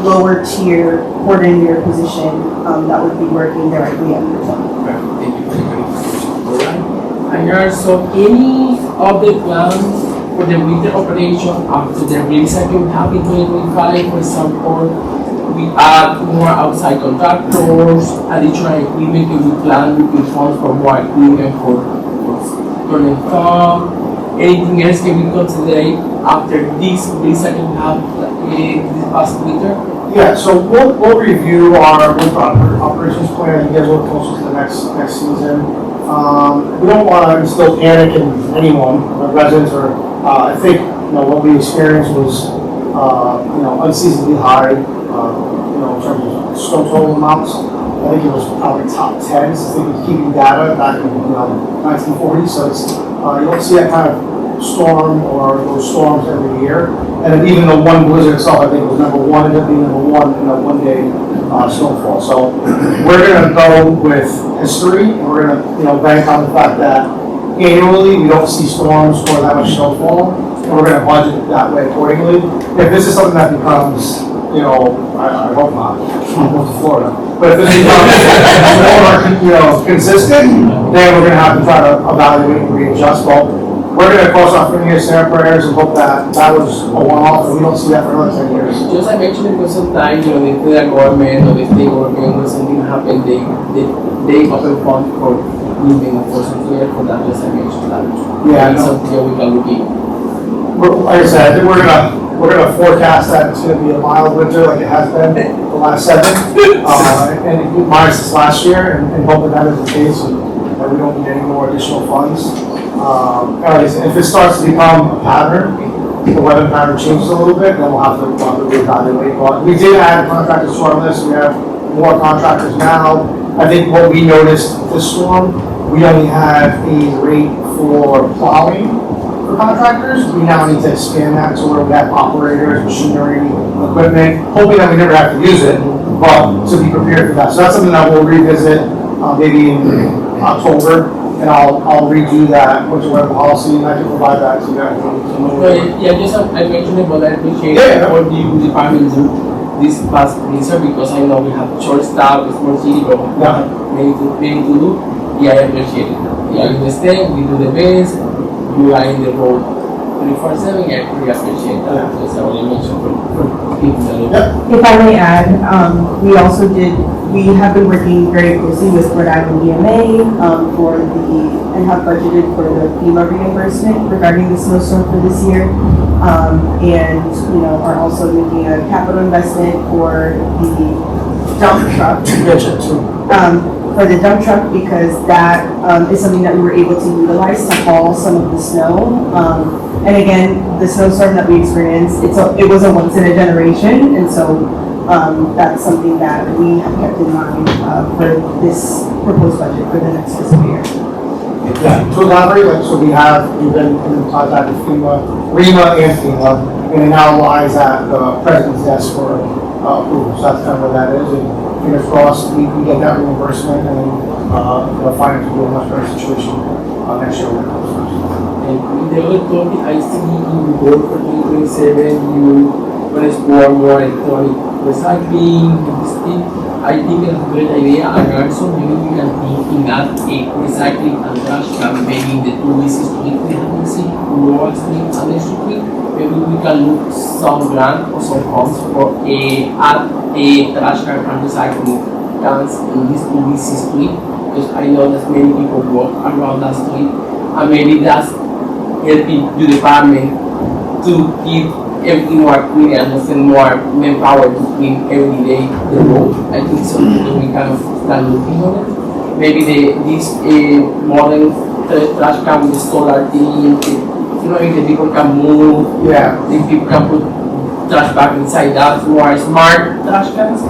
lower tier coordinator position that would be working directly under them. Thank you for the clarification. Alright. And also, any of the plans for the winter operation after the recycling have in 2025, for example, we add more outside contractors, additional equipment, if we plan with funds for more equipment for turning farm, anything else can be considered after this recycling have this past winter? Yeah, so we'll review our winter operations plan as we get a little closer to the next season. we don't want to instill panic in anyone, residents or, I think, what we experienced was, unseasonably high, in terms of snow total amounts. I think it was probably top 10, so I think it's keeping data back in, 1940, so it's, you don't see that kind of storm or those storms every year. And then even the one blizzard itself, I think was number one, ended up being number one in a one-day snowfall. So we're gonna go with history, and we're gonna, bank on the fact that annually, we don't see storms or that much snowfall, and we're gonna budget that way accordingly. If this is something that becomes, I hope not, I'm going to Florida, but if this becomes more, consistent, then we're gonna have to try to evaluate and readjust. But we're gonna cross our fingers, say our prayers, and hope that that was a one-off, and we don't see that for another 10 years. Just I mentioned because sometimes, the federal government or the state government when something happen, they open fund for moving a person here for that, just I mentioned that. Yeah, It's no. something that we can look in. Like I said, I think we're gonna forecast that it's gonna be a mild winter like it has been the last 7, and minus this last year, and hoping that is the case, and that we don't need any more additional funds. And like I said, if it starts to become a pattern, the weather pattern changes a little bit, then we'll have to reevaluate. But we did add contractors to our list, we have more contractors now. I think what we noticed this storm, we only had a rate for plowing for contractors. We now need to expand that to where we have operators, machinery, equipment, hoping that we never have to use it, but to be prepared for that. So that's something that we'll revisit, maybe in October, and I'll redo that, which is web policy, and I can provide that to you guys. Yeah, just I mentioned it, but I appreciate Yeah. what you department do this past winter because I know we have short staff, it's more city, but we have many to do. Yeah, I appreciate it. Yeah, you understand, we do the best, you are in the road 24/7, I really appreciate that. That's what I mentioned for people that look. If I may add, we have been working very closely with Rhode Island EMA, and have budgeted for the FEMA reimbursement regarding the snowstorm for this year. Are also making a capital investment for the dump truck. For the dump truck, because that is something that we were able to utilize to haul some of the snow. And again, the snowstorm that we experienced, it was a once in a generation, and so that's something that we have kept in mind for this proposed budget for the next fiscal year. Yeah, to elaborate, we've been in contact with REMA and FEMA, and it now lies at the president's desk for approval. So that's kind of what that is, and fingers crossed, we get that reimbursement, and then finance will be a much better situation next year when it comes first. And in the other topic, I see in the board for 2027, you want to explore more electronic recycling, this thing. I think it's a great idea, and also maybe we can think in that a recycling and trash can maybe in the 2 weeks street, we haven't seen Wall Street and the street. Maybe we can look some grant or some funds for add a trash can and recycling cans in this 2 weeks street, because I know that many people walk around that street, and maybe that's helping the department to keep everything more clean and send more manpower to clean every day the road. I think something that we kind of start looking on it. Maybe this modern trash can with the solar thing, if the people can move, if people can put trash back inside that, more smart trash cans.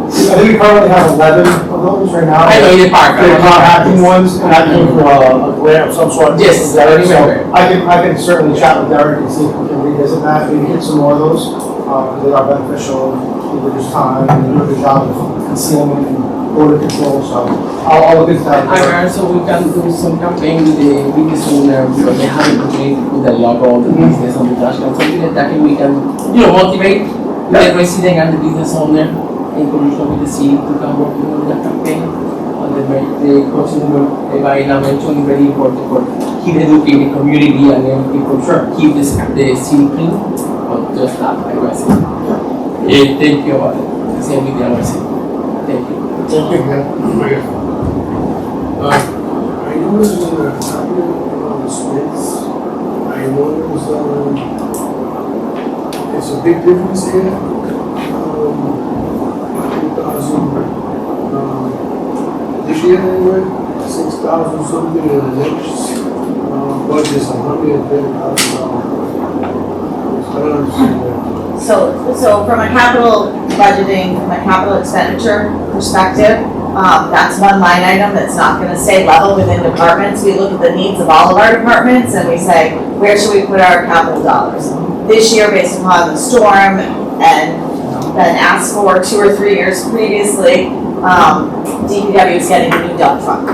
I think we currently have 11 of those right now. I know in the park. They're not acting ones, and that came from a grant of some sort. Yes, Derek, I remember. so I can certainly chat with Derek and see if we can revisit that, maybe get some more of those, because they are beneficial, they reduce time, and do a good job of concealment and odor control, so I'll look into that. And also we can do some campaign with the business owner, because they have to create with the logo, the business on the trash can, something like that we can, motivate the resident and the business owner in conjunction with the city to come working on that campaign. And the consumer environmental is very important for keep educating the community and then people keep the city clean. But just that, I was saying. Thank you about it. Same with the other city. Thank you. Thank you. I noticed in the cabinet on the Smiths, I noticed it's a big difference here. 2000, this year anyway, 6,000 something, and the next, budget's $110,000. I don't understand that. So from a capital budgeting, from a capital expenditure perspective, that's one line item that's not gonna stay level within departments. We look at the needs of all of our departments and we say, where should we put our capital dollars? This year, based upon the storm and then asked for 2 or 3 years previously, DPW is getting a new dump truck.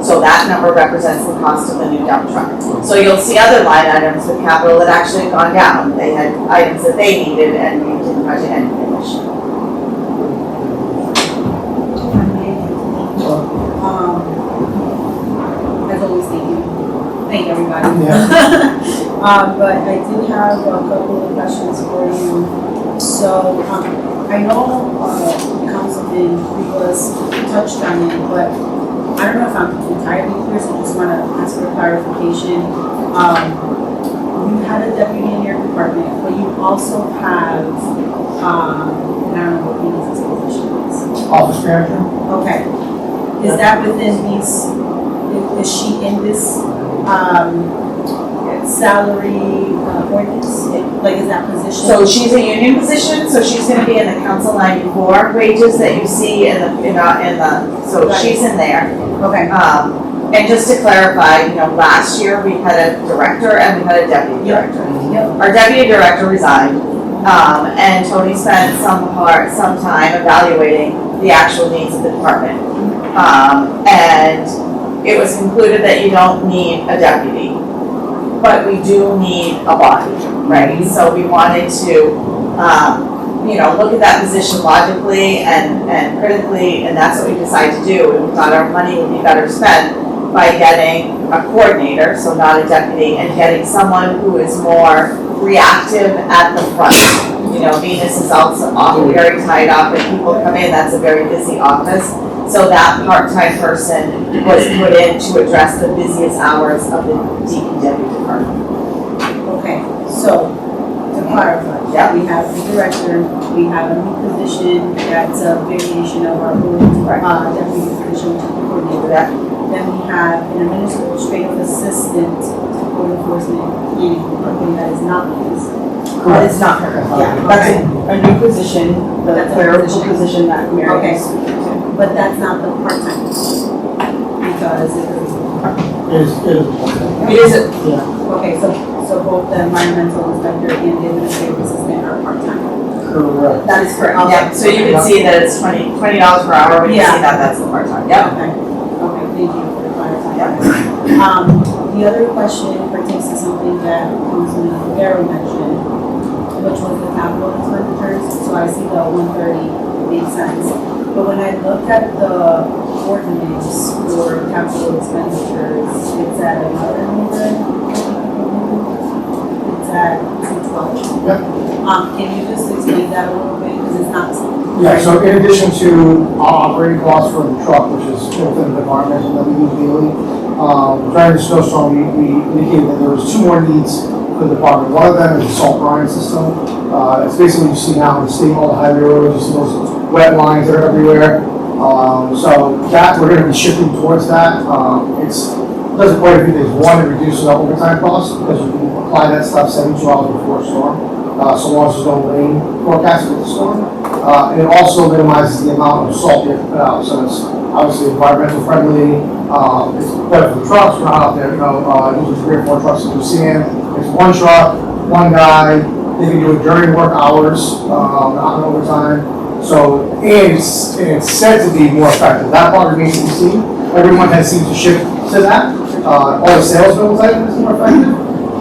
So that number represents the cost of the new dump truck. So you'll see other line items with capital that actually have gone down. They had items that they needed and we didn't budget anything this year. As always, thank everybody. Yeah. But I do have a couple of questions for you. So, I know, Councilman Rivas touched on it, but I don't know if I'm entirely clear, so I just wanna ask for clarification. You had a deputy in your department, but you also have, I don't know what his position is. Office manager? Okay. Is that within these, is she in this, salary, ordinance? Like, is that position? So she's a union position, so she's gonna be in the council 94 wages that you see in the, so she's in there. Okay. And just to clarify, last year we had a director and we had a deputy director. Yep. Our deputy director resigned, and Tony spent some time evaluating the actual needs of the department. And it was concluded that you don't need a deputy, but we do need a body, right? So we wanted to, look at that position logically and critically, and that's what we decided to do. And we thought our money would be better spent by getting a coordinator, so not a deputy, and getting someone who is more reactive at the front. Venus is also often very tied up, and people come in, that's a very busy office. So that part-time person was put in to address the busiest hours of the DPW department. Okay, so, to clarify, Yeah. we have the director, we have a new position that's a variation of our old, deputy position, which is the coordinator. Then we have an administrative assistant to code enforcement in department that is not his. But it's not her, yeah, that's a new position, the That's a clerical position. position that Mary Okay. is. But that's not the part-time position, because it is. It isn't, Okay, so both the environmental inspector and the administrative assistant are part-time. Correct. that is correct, yeah, so you can see that it's $20 per hour, when you see Yeah. that's the part-time, yep. Okay, thank you for clarifying. The other question pertains to something that Councilman Rivera mentioned, which was the capital expenditures. So I see the 130 makes sense. But when I look at the ordinance for capital expenditures, it's at another number. It's at 212. Yep. Can you just explain that a little bit, because it's not. Yeah, so in addition to operating costs for the truck, which is within the department that we use daily, during the snowstorm, we indicated that there was 2 more needs for the department. One of them is the salt brine system. It's basically what you see now in the state, all the highway roads, you see those wet lines that are everywhere. So that, we're gonna be shifting towards that. Does it quite a few things. One, it reduces our overtime costs, because you can apply that stuff 72 hours before a storm, so long as there's no rain forecast with the storm. And it also minimizes the amount of salt you have to put out, so it's obviously environmental friendly. It's better for the trucks, we're not out there, usually 3 or 4 trucks to do sand. It's 1 truck, 1 guy, they can do it during work hours, not in overtime. So, and it's said to be more effective. That part remains to be seen. Everyone has seemed to shift to that. All the salesmen will tell you it's more effective.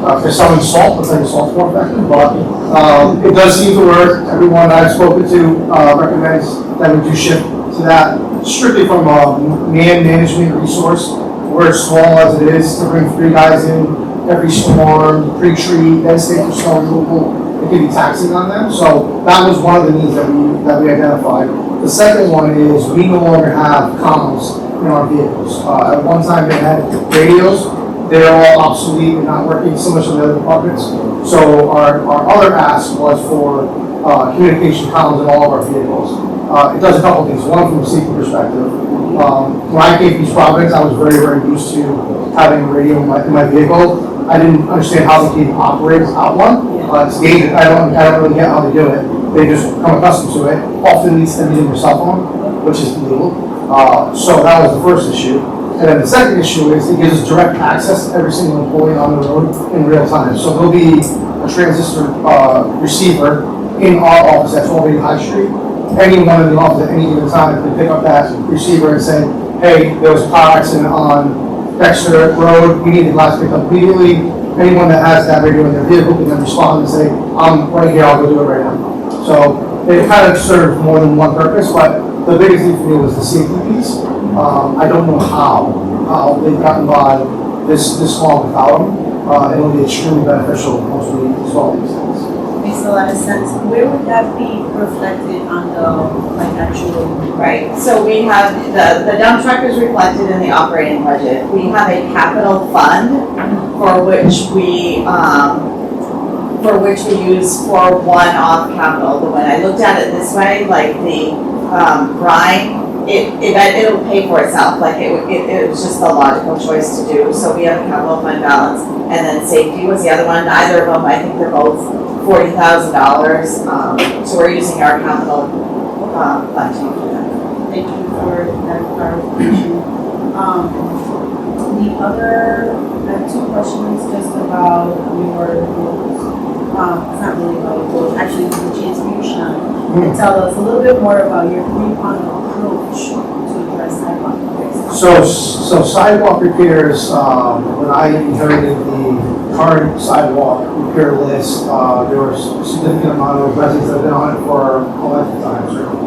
If they're selling salt, they'll tell you salt's more effective, but it does seem to work. Everyone I've spoken to recommends that we do shift to that, strictly from a management resource. We're as small as it is to bring 3 guys in every storm, pre-treat, then stay for snow removal. It can be taxing on them, so that was one of the needs that we identified. The second one is we no longer have comms in our vehicles. At one time they had radios, they're all obsolete and not working, similar to the other departments. So our other ask was for communication comms in all of our vehicles. It does a couple things. One, from a safety perspective. When I came to these properties, I was very, very used to having a radio in my vehicle. I didn't understand how the cable operates out one. It's gated. I don't really get how they do it. They just come accustomed to it. Often needs to be using your cell phone, which is illegal. So that was the first issue. And then the second issue is it gives us direct access to every single employee on the road in real time. So there'll be a transistor receiver in our office at 1280 High Street. Anyone in the office at any given time can pick up that receiver and say, hey, there was a car accident on Dexter Road, we need the glass picked up immediately. Anyone that has that radio in their vehicle can then respond and say, I'm right here, I'll go do it right now. So it kind of serves more than one purpose, but the biggest thing for me was the safety piece. I don't know how they've gotten by this long without them. It'll be extremely beneficial once we install these things. Makes a lot of sense. Where would that be reflected on the, like, actual? Right, so we have, the dump truck is reflected in the operating budget. We have a capital fund for which we use for one-off capital. But when I looked at it this way, like the brine, it'll pay for itself, like it was just the logical choice to do. So we have a capital fund balance, and then safety was the other one. Either of them, I think they're both $40,000. So we're using our capital fund to do that. Thank you for that clarification. The other, I have two questions just about your goals. It's not really about your goals, actually, the chance for you, Sean, to tell us a little bit more about your three-pronged approach to address sidewalk repairs. So sidewalk repairs, when I inherited the current sidewalk repair list, there was a significant amount of residents that have been on it for a lifetime, certainly,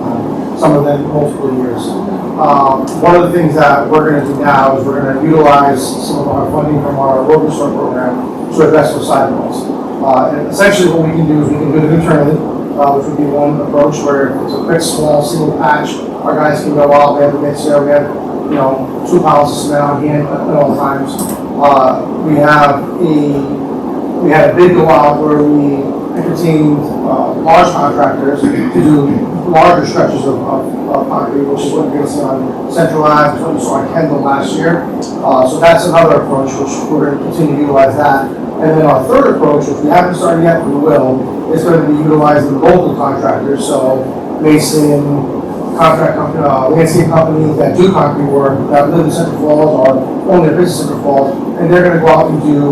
some of them multiple years. One of the things that we're going to do now is we're going to utilize some of our funding from our road restore program to address those sidewalks. And essentially what we can do is we can do it internally, which would be one approach where it's a quick, small, single patch. Our guys can go out, we have a mixer, we have 2 piles of cement on hand at all times. We had a bid go out where we entertained large contractors to do larger stretches of concrete, which is what you're going to see on Central Ave, what you saw on Kendall last year. So that's another approach, which we're going to continue to utilize that. And then our third approach, which we haven't started yet, but we will, is going to be utilizing local contractors. So Mason, landscape companies that do concrete work, that live in Central Falls or own their business in Central Falls, and they're going to go out and do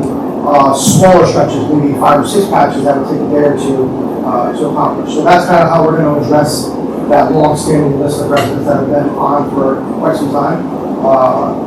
smaller stretches, maybe 5 or 6 patches that would take a day or two to accomplish. So that's kind of how we're going to address that long-standing list of residents that have been on for quite some time.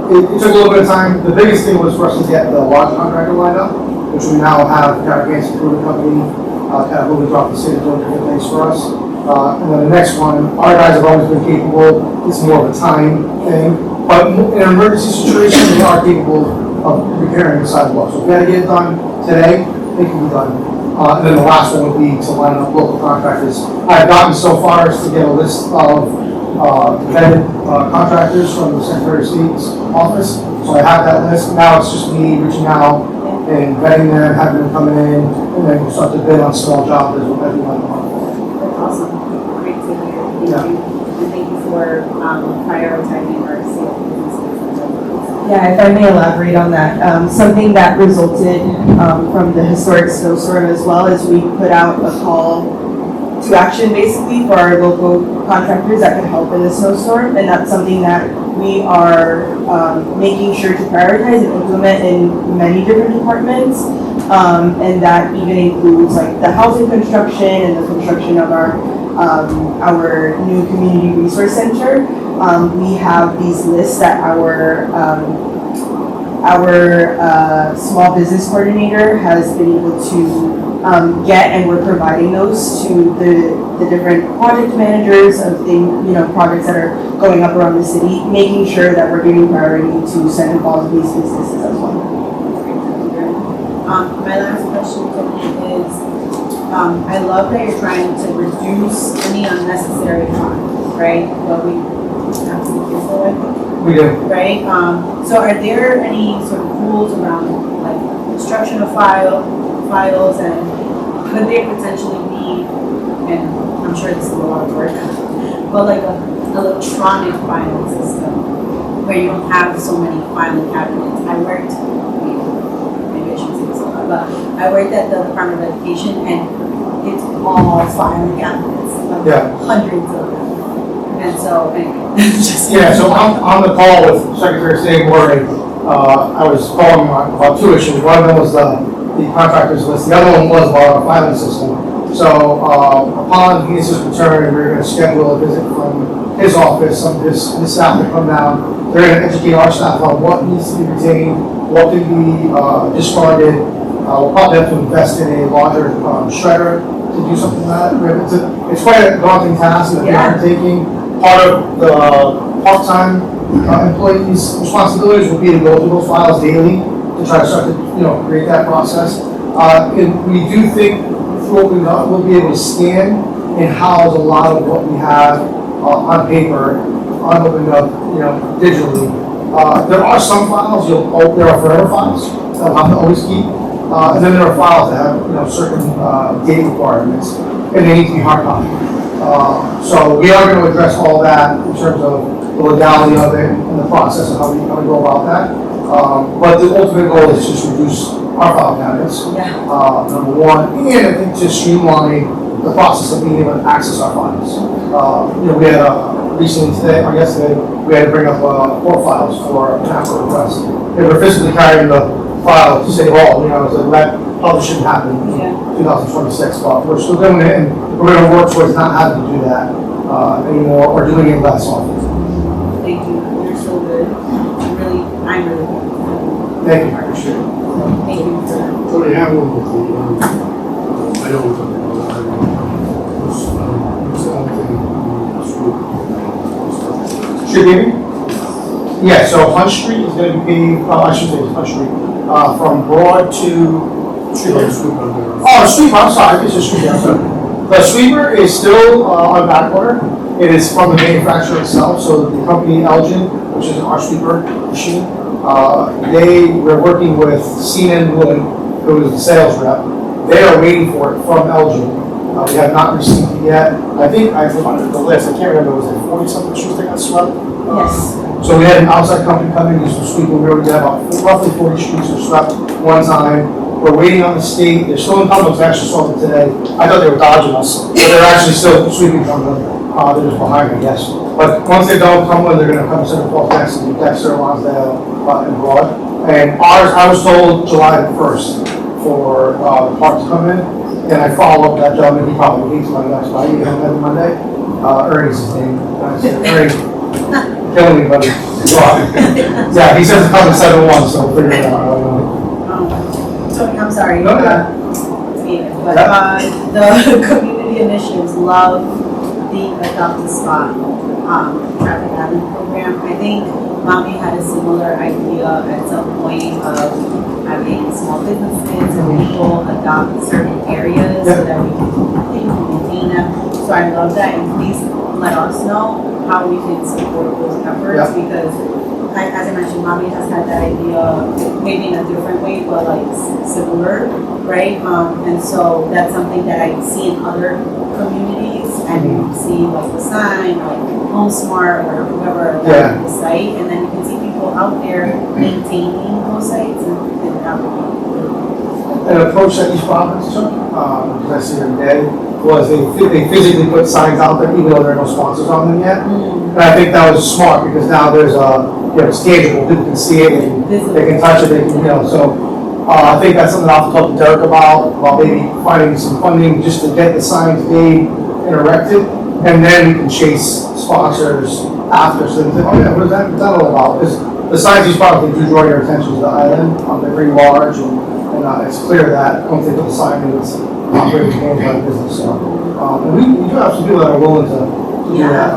It took a little bit of time. The biggest thing was for us to get the large contractor lined up, which we now have Narragansett Improvement Company kind of moving throughout the city doing different things for us. And then the next one, our guys have always been capable. It's more of a time thing, but in an emergency situation, they are capable of repairing the sidewalk. So if we had to get it done today, it can be done. And then the last one would be to line up local contractors. I've gotten so far as to get a list of vetted contractors from the Secretary of State's office. So I have that list. Now it's just me reaching out and vetting them, having them come in, and then we'll start to bid on small jobs as we want them on. That's awesome. Great to hear. Thank you. And thank you for prioritizing our safety businesses. Yeah, if I may elaborate on that, something that resulted from the historic snowstorm as well is we put out a call to action basically for our local contractors that could help in the snowstorm, and that's something that we are making sure to prioritize and implement in many different departments, and that even includes like the housing construction and the construction of our new community resource center. We have these lists that our small business coordinator has been able to get, and we're providing those to the different project managers of projects that are going up around the city, making sure that we're giving priority to Central Falls these businesses as well. My last question is, I love that you're trying to reduce any unnecessary costs, right? But we have to do so, I think. We do. Right? So are there any sort of rules around like destruction of files and could there potentially be, and I'm sure this is a lot of work, but like a electronic filing system where you don't have so many filing cabinets. Maybe I shouldn't say this a lot, but I worked at the Department of Education and it's all filing cabinets, like Yeah. hundreds of them. And so, anyway, just. Yeah, so I'm on the call with Secretary of State Murray. I was calling about two issues. One of them was the contractors list. The other one was about our filing system. So upon his return, we're going to schedule a visit from his office, some of his staff to come down. They're going to educate our staff on what needs to be retained, what can be discarded. We'll probably have to invest in a larger shredder to do something like that. It's quite a daunting task that we're undertaking. Part of the part-time employees' responsibilities will be to go through those files daily to try to start to, create that process. And we do think through what we've done, we'll be able to scan and house a lot of what we have on paper, opened up, digitally. There are some files, there are forever files that we'll have to always keep. And then there are files that have, certain date requirements, and they need to be hard copied. So we are going to address all that in terms of the legality of it and the process of how we go about that. But the ultimate goal is just reduce our file cabinets, number one, and I think just streamline the process of being able to access our files. We had recently today, or yesterday, we had to bring up 4 files for an APRA request. They were physically carrying the file to City Hall, so that probably shouldn't happen in 2026, but we're still doing it, and we're going to work towards not having to do that anymore, or doing it less often. Thank you, you're so good. I'm really happy. Thank you, I appreciate it. Thank you for that. Tony, I have one with the, I don't want to talk about it. Street paving? Yeah, so Hunt Street is going to be paved, I should say it's Hunt Street, from Broad to. I'm sorry, it's a street, I'm sorry. The sweeper is still on back order. It is from the manufacturer itself, so the company Elgin, which is our sweeper machine, we're working with CNN Wood, who is the sales rep. They are waiting for it from Elgin. We have not received it yet. I think I wanted the list. I can't remember. Was it 40-something streets that got swept? Yes. So we had an outside company come in, do some sweeping. We already had about roughly 40 streets were swept one time. We're waiting on the state. They're still in Cumberland. I actually saw them today. I thought they were dodging us, but they're actually still sweeping Cumberland. They're just behind, I guess. But once they're done with Cumberland, they're going to come to Center Falls next and do Dexter, Lonsdale, and Broad. And ours, I was told July 1st for the park to come in. And I follow up that gentleman. He probably hates my guys, but I met him Monday. Ernie's his name. I said, Ernie, killing me, buddy. Yeah, he says it's coming 7-1, so we'll figure it out. Tony, I'm sorry. No, Steven, but the community initiatives love the Adopt a Spot traffic avenue program. I think Mommy had a similar idea at some point of having small businesses and people adopt certain areas so that we can maintain them. So I love that, and please let us know how we can support those efforts because as I mentioned, Mommy has had that idea, maybe in a different way, but like similar, right? And so that's something that I see in other communities, and you see like the sign, like HomeSmart or whoever on the site, and then you can see people out there maintaining those sites, and that would be An approach that each province took, because I see every day, was they physically put signs out there, even though there are no sponsors on them yet. And I think that was smart because now there's it's tangible, people can see it, and they can touch it, they can, so I think that's something I'll talk to Derek about maybe finding some funding just to get the signs made and erected, and then we can chase sponsors after, so they think, oh yeah, what is that all about? Because the signs these probably do draw your attention to the island, they're very large, and it's clear that once they put the sign in, it's operating hands by business, so. And we do have some people that are willing to do that,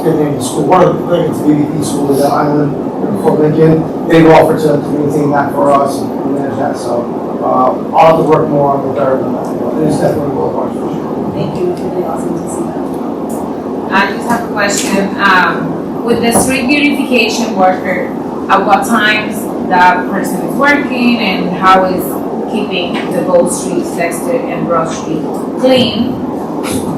get named the school. One of the things, the BBP school is at Island in Fort Lincoln. They've offered to maintain that for us and manage that. So I'll have to work more on the third on that. It is definitely a goal of ours for sure. Thank you. It's really awesome to see that. I just have a question. With the street beautification worker, at what times that person is working and how is keeping the Gold Street, Dexter, and Broad Street clean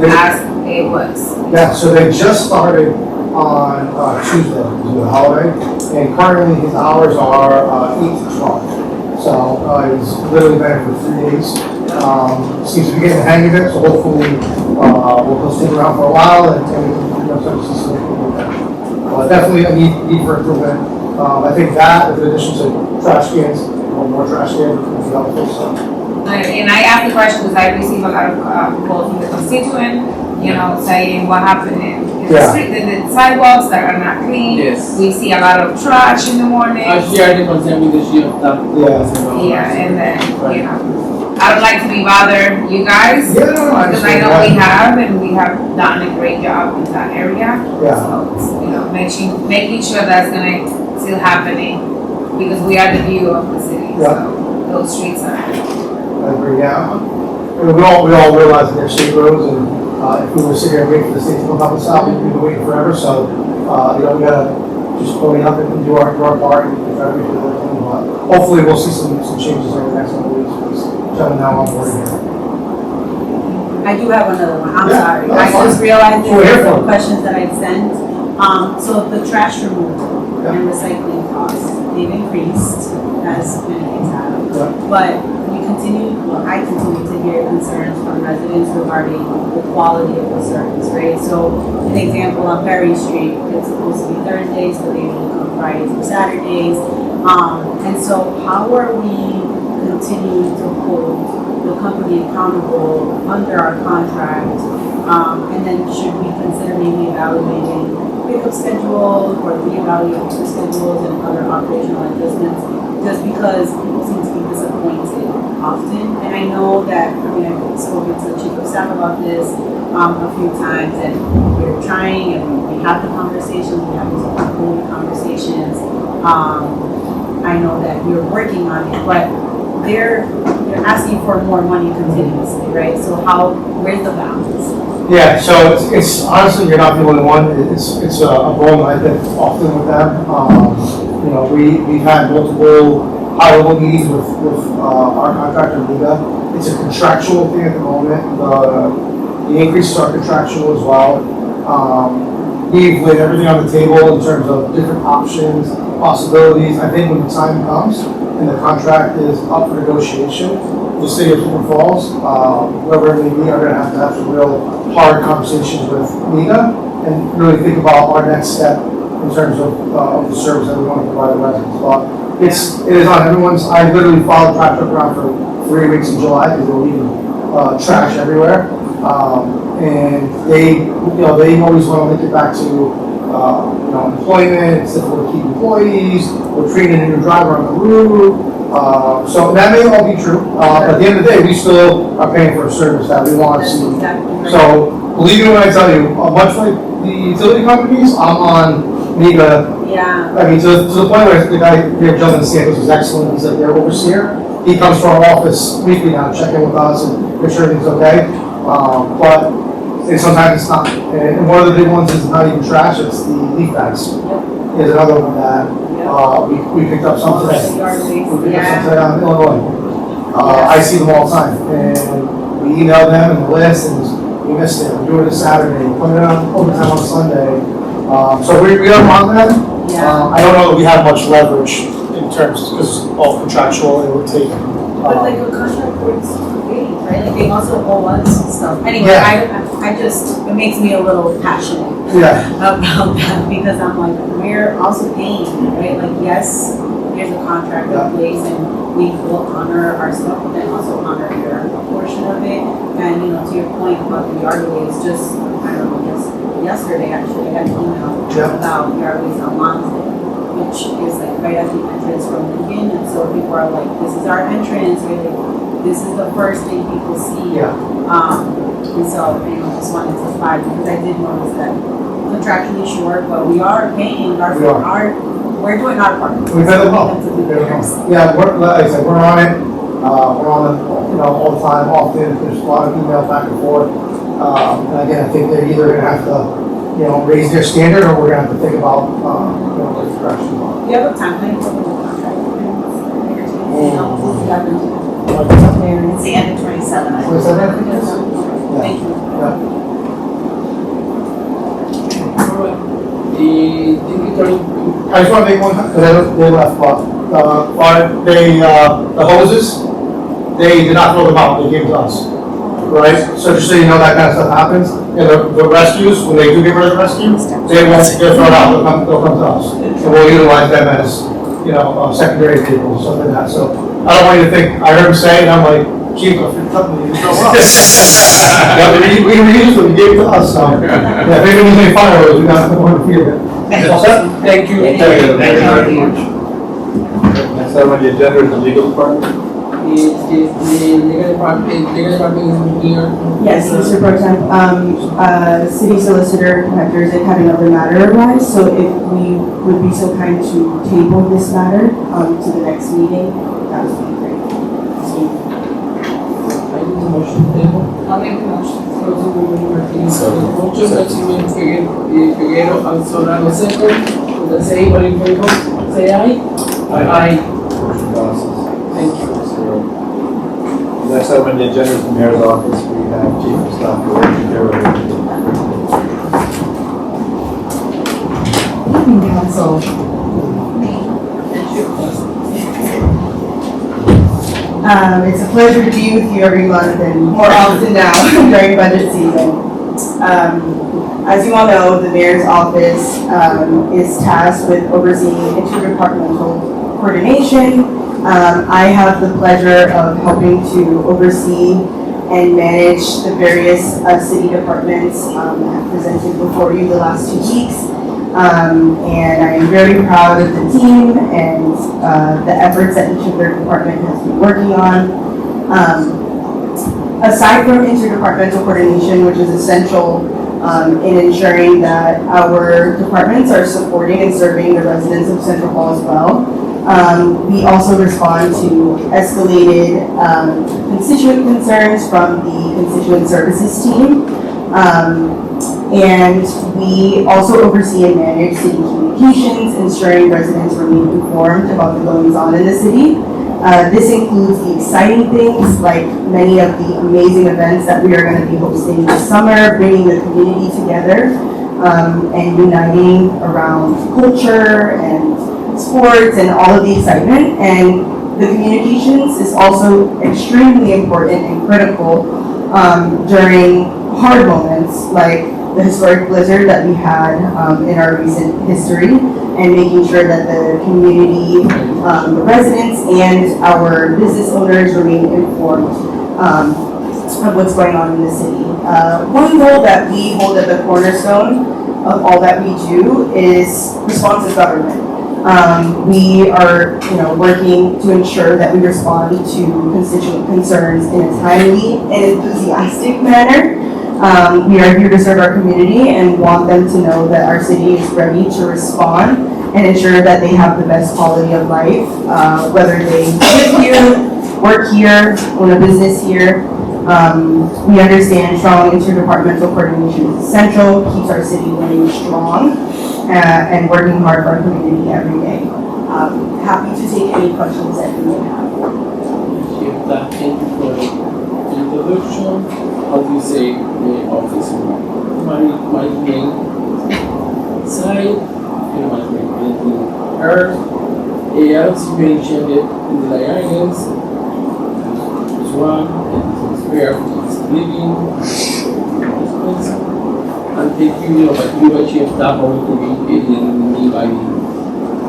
as it was. Yeah, so they just started on Tuesday, due to the holiday, and currently his hours are 8 to 12. So he's literally been for 3 days. Seems to be getting the hang of it, so hopefully we'll stick around for a while and we can start to see some improvement there. Definitely a need for improvement. I think that, in addition to trash cans, more trash cans would be helpful, so. And I asked the question because I received a lot of calls from the constituent, saying what happened in the Yeah. street, the sidewalks that are not clean. Yes. We see a lot of trash in the morning. I share the concern with the chief of staff. Yeah, and then, I don't like to be bother you guys. Yeah, no, I Because I understand know that. we have, and we have done a great job in that area. Yeah. So, making sure that's gonna still happening, because we are the view of the city, Yeah. so those streets are. I agree, yeah. We all realize that they're state roads, and if we were sitting here waiting for the state to come up and stop, we'd be waiting forever, so, we gotta just pony up and do our part and try to make it work. But hopefully we'll see some changes over the next couple of weeks, because gentlemen now on board here. I do have another one, I'm Yeah, sorry. no, I that's fine. just realized That's what we're there's here some for. questions that I sent. So the trash removal Yeah. and recycling costs, they've increased as many things have. Yeah. But I continue to hear concerns from residents regarding the quality of the service, right? So an example, on Perry Street, it's supposed to be Thursdays, but they only come Fridays or Saturdays. And so how are we continuing to hold the company accountable under our contract? And then should we consider maybe evaluating pickup schedules or reevaluating the schedules and other operational adjustments? Just because people seem to be disappointed often. And I know that, I've spoken to the chief of staff about this a few times, and we're trying and we have the conversations, we have these ongoing conversations. I know that you're working on it, but they're asking for more money continuously, right? So where's the balance? Yeah, so it's honestly, you're not the only one. It's a goal I think often with them. We've had multiple high-level meetings with our contractor, Liga. It's a contractual thing at the moment. The increases are contractual as well. We've laid everything on the table in terms of different options, possibilities. I think when the time comes and the contract is up for negotiation, the city of Twin Falls, whoever it may be, are going to have some real hard conversations with Liga and really think about our next step in terms of the service that we want to provide the residents. But it is on everyone's. I literally followed trash truck around for 3 weeks in July because they were leaving trash everywhere, and they always want to link it back to employment. It's difficult to keep employees. We're training a new driver on the route. So that may all be true, but at the end of the day, we still are paying for a service that we want to That's see. exactly right. So believe me when I tell you, much like the utility companies, I'm on Liga. Yeah. I mean, to the point where the guy here, Justin DeSantis, was excellent. He's like their overseer. He comes to our office weekly now, to check in with us and make sure everything's okay. But sometimes it's not. And one of the big ones is not even trash; it's the leaf bags. Is another one that we picked up some today. We picked up some today out in Illinois. I see them all the time, and we email them and the list, and we missed it. We're doing it Saturday. We're putting it on overtime on Sunday. So we are on them. I don't know that we have much leverage in terms, because it's all contractual, it would take. But like a contract works great, right? Like they also owe us stuff. Anyway, Yeah. I just, it makes me a little passionate Yeah. about that because I'm like, we're also paying, right? Like, yes, there's a contract Yeah. in place and we will honor our stuff, but then also honor your portion of it. And, to your point about the yard waste, just, I don't know, yesterday actually, I got an email Yeah. about yard waste on Lonsdale, which is like right at the entrance from Lincoln. And so people are like, this is our entrance, really. This is the first thing people see. Yeah. And so, just wanted to flag because I did notice that contractually short, but we are paying We are. we're doing our part. We've had them So we all. have to do theirs. Yeah, like I said, we're on it. We're on it, all the time, often. There's a lot of email back and forth. And again, I think they're either going to have to, raise their standard, or we're going to have to think about, what the direction is. Do you have a timeline for the contract? happened to It's the end of 27. I Was that it? Thank you. Alright. The digital, I just want to make one, because I know they left, but, the hoses, they did not throw them out, they gave them to us. Right, so just so you know, that kind of stuff happens, and the rescues, when they do get rid of the rescue, they won't get thrown out, they'll come to us. And we'll utilize them as, secondary vehicles, stuff like that, so I don't want you to think, I heard him say, and I'm like, chief, if you're telling me, you throw them out. Yeah, we reused them, you gave it to us, so, yeah, if anybody needs any fireworks, we got one to feed it. All set? thank you. Thank you very much. Next item on the agenda is the legal department. Is the legal department is here? Yes, Mr. Pro Tem, City Solicitor Hector Zick had another matter arise, so if we would be so kind to table this matter, to the next meeting, that would be great. I need a motion table. I'll make the motion. Councilwoman Martinez, motion, Councilman Figueroa, and Solano second. With the same, all in favor, say aye. Aye. Motion passes. Thank you. Next item on the agenda is the mayor's office. We have Chief of Staff Roger Darrow. Evening, Council. It's a pleasure to be with you every month and more often now during budget season. As you all know, the mayor's office is tasked with overseeing interdepartmental coordination. I have the pleasure of helping to oversee and manage the various city departments that have presented before you the last 2 weeks. And I am very proud of the team and the efforts that each of their department has been working on. Aside from interdepartmental coordination, which is essential in ensuring that our departments are supporting and serving the residents of Central Hall as well, we also respond to escalated constituent concerns from the constituent services team. And we also oversee and manage city communications, ensuring residents remain informed about the goings on in the city. This includes the exciting things like many of the amazing events that we are going to be hosting this summer, bringing the community together and uniting around culture and sports and all of the excitement. And the communications is also extremely important and critical during hard moments like the historic blizzard that we had in our recent history, and making sure that the community, the residents, and our business owners remain informed of what's going on in the city. One goal that we hold at the cornerstone of all that we do is responsive government. We are, working to ensure that we respond to constituent concerns in a timely and enthusiastic manner. We are here to serve our community and want them to know that our city is ready to respond and ensure that they have the best quality of life, whether they live here, work here, own a business here. We understand strong interdepartmental coordination is essential, keeps our city running strong, and working hard for our community every day. Happy to take any questions that you may have. Thank you for the introduction. How do you say the office? My name side, and my name Earth. As you mentioned it in the Islands, this one, and this is where it's living, and thank you, but you achieved that all to be in me by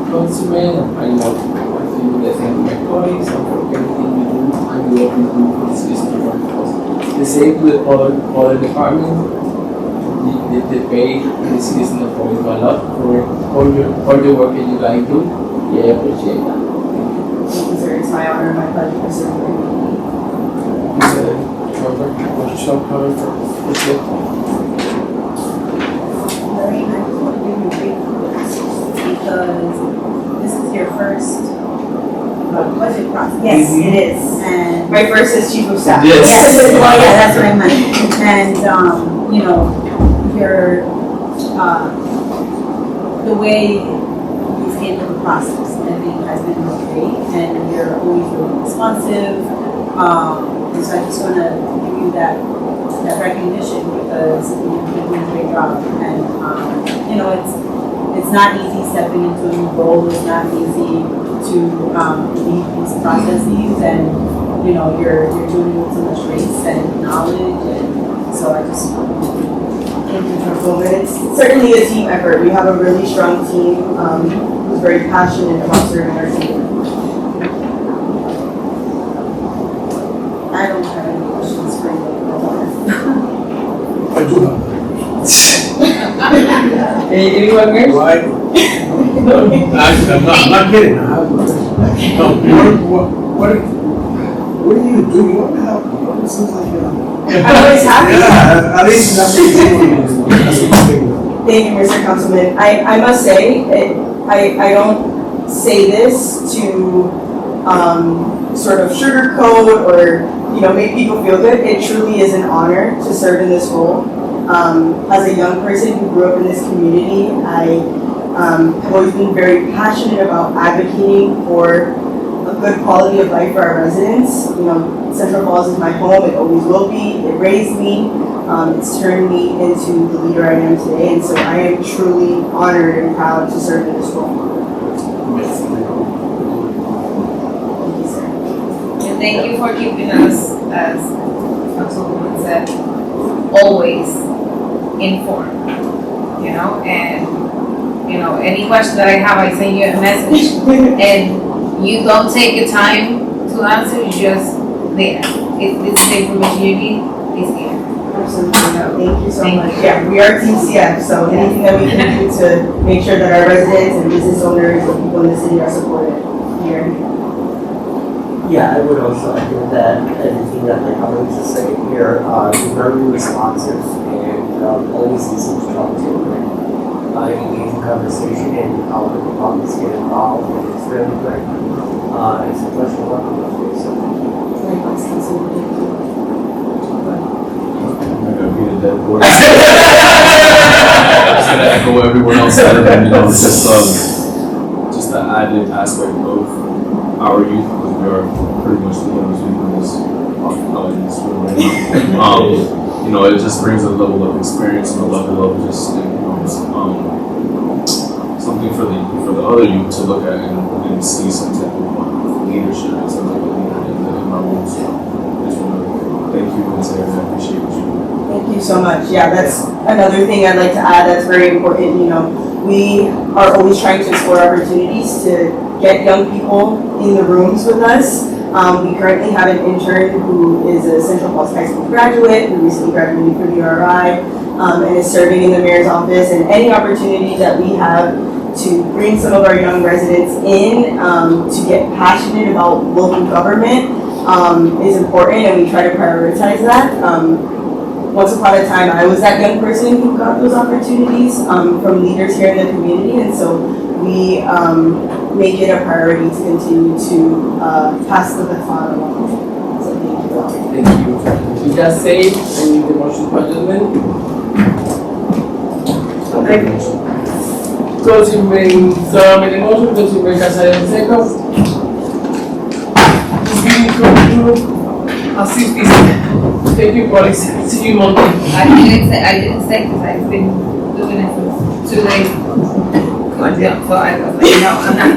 consumer. I know what you listen to my colleagues and for everything you do and what you do for this system of us. The same with other departments. The pay in this season of always a lot for all the work that you guys do. Yeah, I appreciate that. Thank you, sir. It's my honor and my pleasure to serve the community. Lorraine, I just want to give you a big kudos because this is your first budget process. Yes, it is. And My first is chief of staff. Yes. yes, well, yeah, that's what I meant. And your the way you've handled the process everything has been great, and you're always really responsive. And so I just want to give you that recognition because you're doing a great job. And you know, it's not easy stepping into a new role. It's not easy to lead these processes, and you know, you're doing it with so much grace and knowledge, and so I just Thank you, Councilwoman. It's certainly a team effort. We have a really strong team who's very passionate about serving our city. I don't have any questions for you. I do have. Anyone else? Why? No, actually, I'm not kidding. I have no, what do you do? You want to help? You know, it seems like I'm always happy. yeah, at least that's what you're doing. That's what you're doing. Thank you, Mr. Councilman. I must say, I don't say this to sort of sugarcoat or, you know, make people feel good. It truly is an honor to serve in this role. As a young person who grew up in this community, I have always been very passionate about advocating for a good quality of life for our residents. You know, Central Falls is my home. It always will be. It raised me. It's turned me into the leader I am today, and so I am truly honored and proud to serve in this role. Thank you, sir. And thank you for keeping us, as Councilwoman said, always informed, you know, and, you know, any question that I have, I send you a message, and you don't take your time to answer, it's just there. If this is the information you need, it's here. Absolutely. Thank you so Thank much. you. Yeah, we are Team CF, so anything that we can do to make sure that our residents and business owners and people in the city are supported here. Yeah, I would also echo that everything that my colleagues are saying here. You're very responsive and always easy to talk to and engage in conversation and how the departments get involved, and it's really great. It's a pleasure working with you. So Likewise, Councilwoman. Thank you. I'm not gonna beat a dead horse. I'm just gonna echo what everyone else said, and you know, it's just the added aspect of our youth, because we are pretty much the youngest people in this room right now. You know, it just brings a level of experience and a level of just, you know, something for the other youth to look at and see some type of leadership and some type of leader in my role. So I just want to thank you and say I appreciate what you do. Thank you so much. Yeah, that's another thing I'd like to add that's very important. You know, we are always trying to explore opportunities to get young people in the rooms with us. We currently have an intern who is a Central Falls High School graduate who recently graduated from URI and is serving in the mayor's office. And any opportunity that we have to bring some of our young residents in to get passionate about local government is important, and we try to prioritize that. Once upon a time, I was that young person who got those opportunities from leaders here in the community, and so we make it a priority to continue to pass the baton along. So thank you all. Thank you. You just say, I need the motion for adjournment. Councilman made a motion, Councilman Casares second. This meeting concluded at 6:00. Thank you, colleagues. See you Monday. I didn't say, because I've been doing it for 2 days. So I was like, no, I'm not.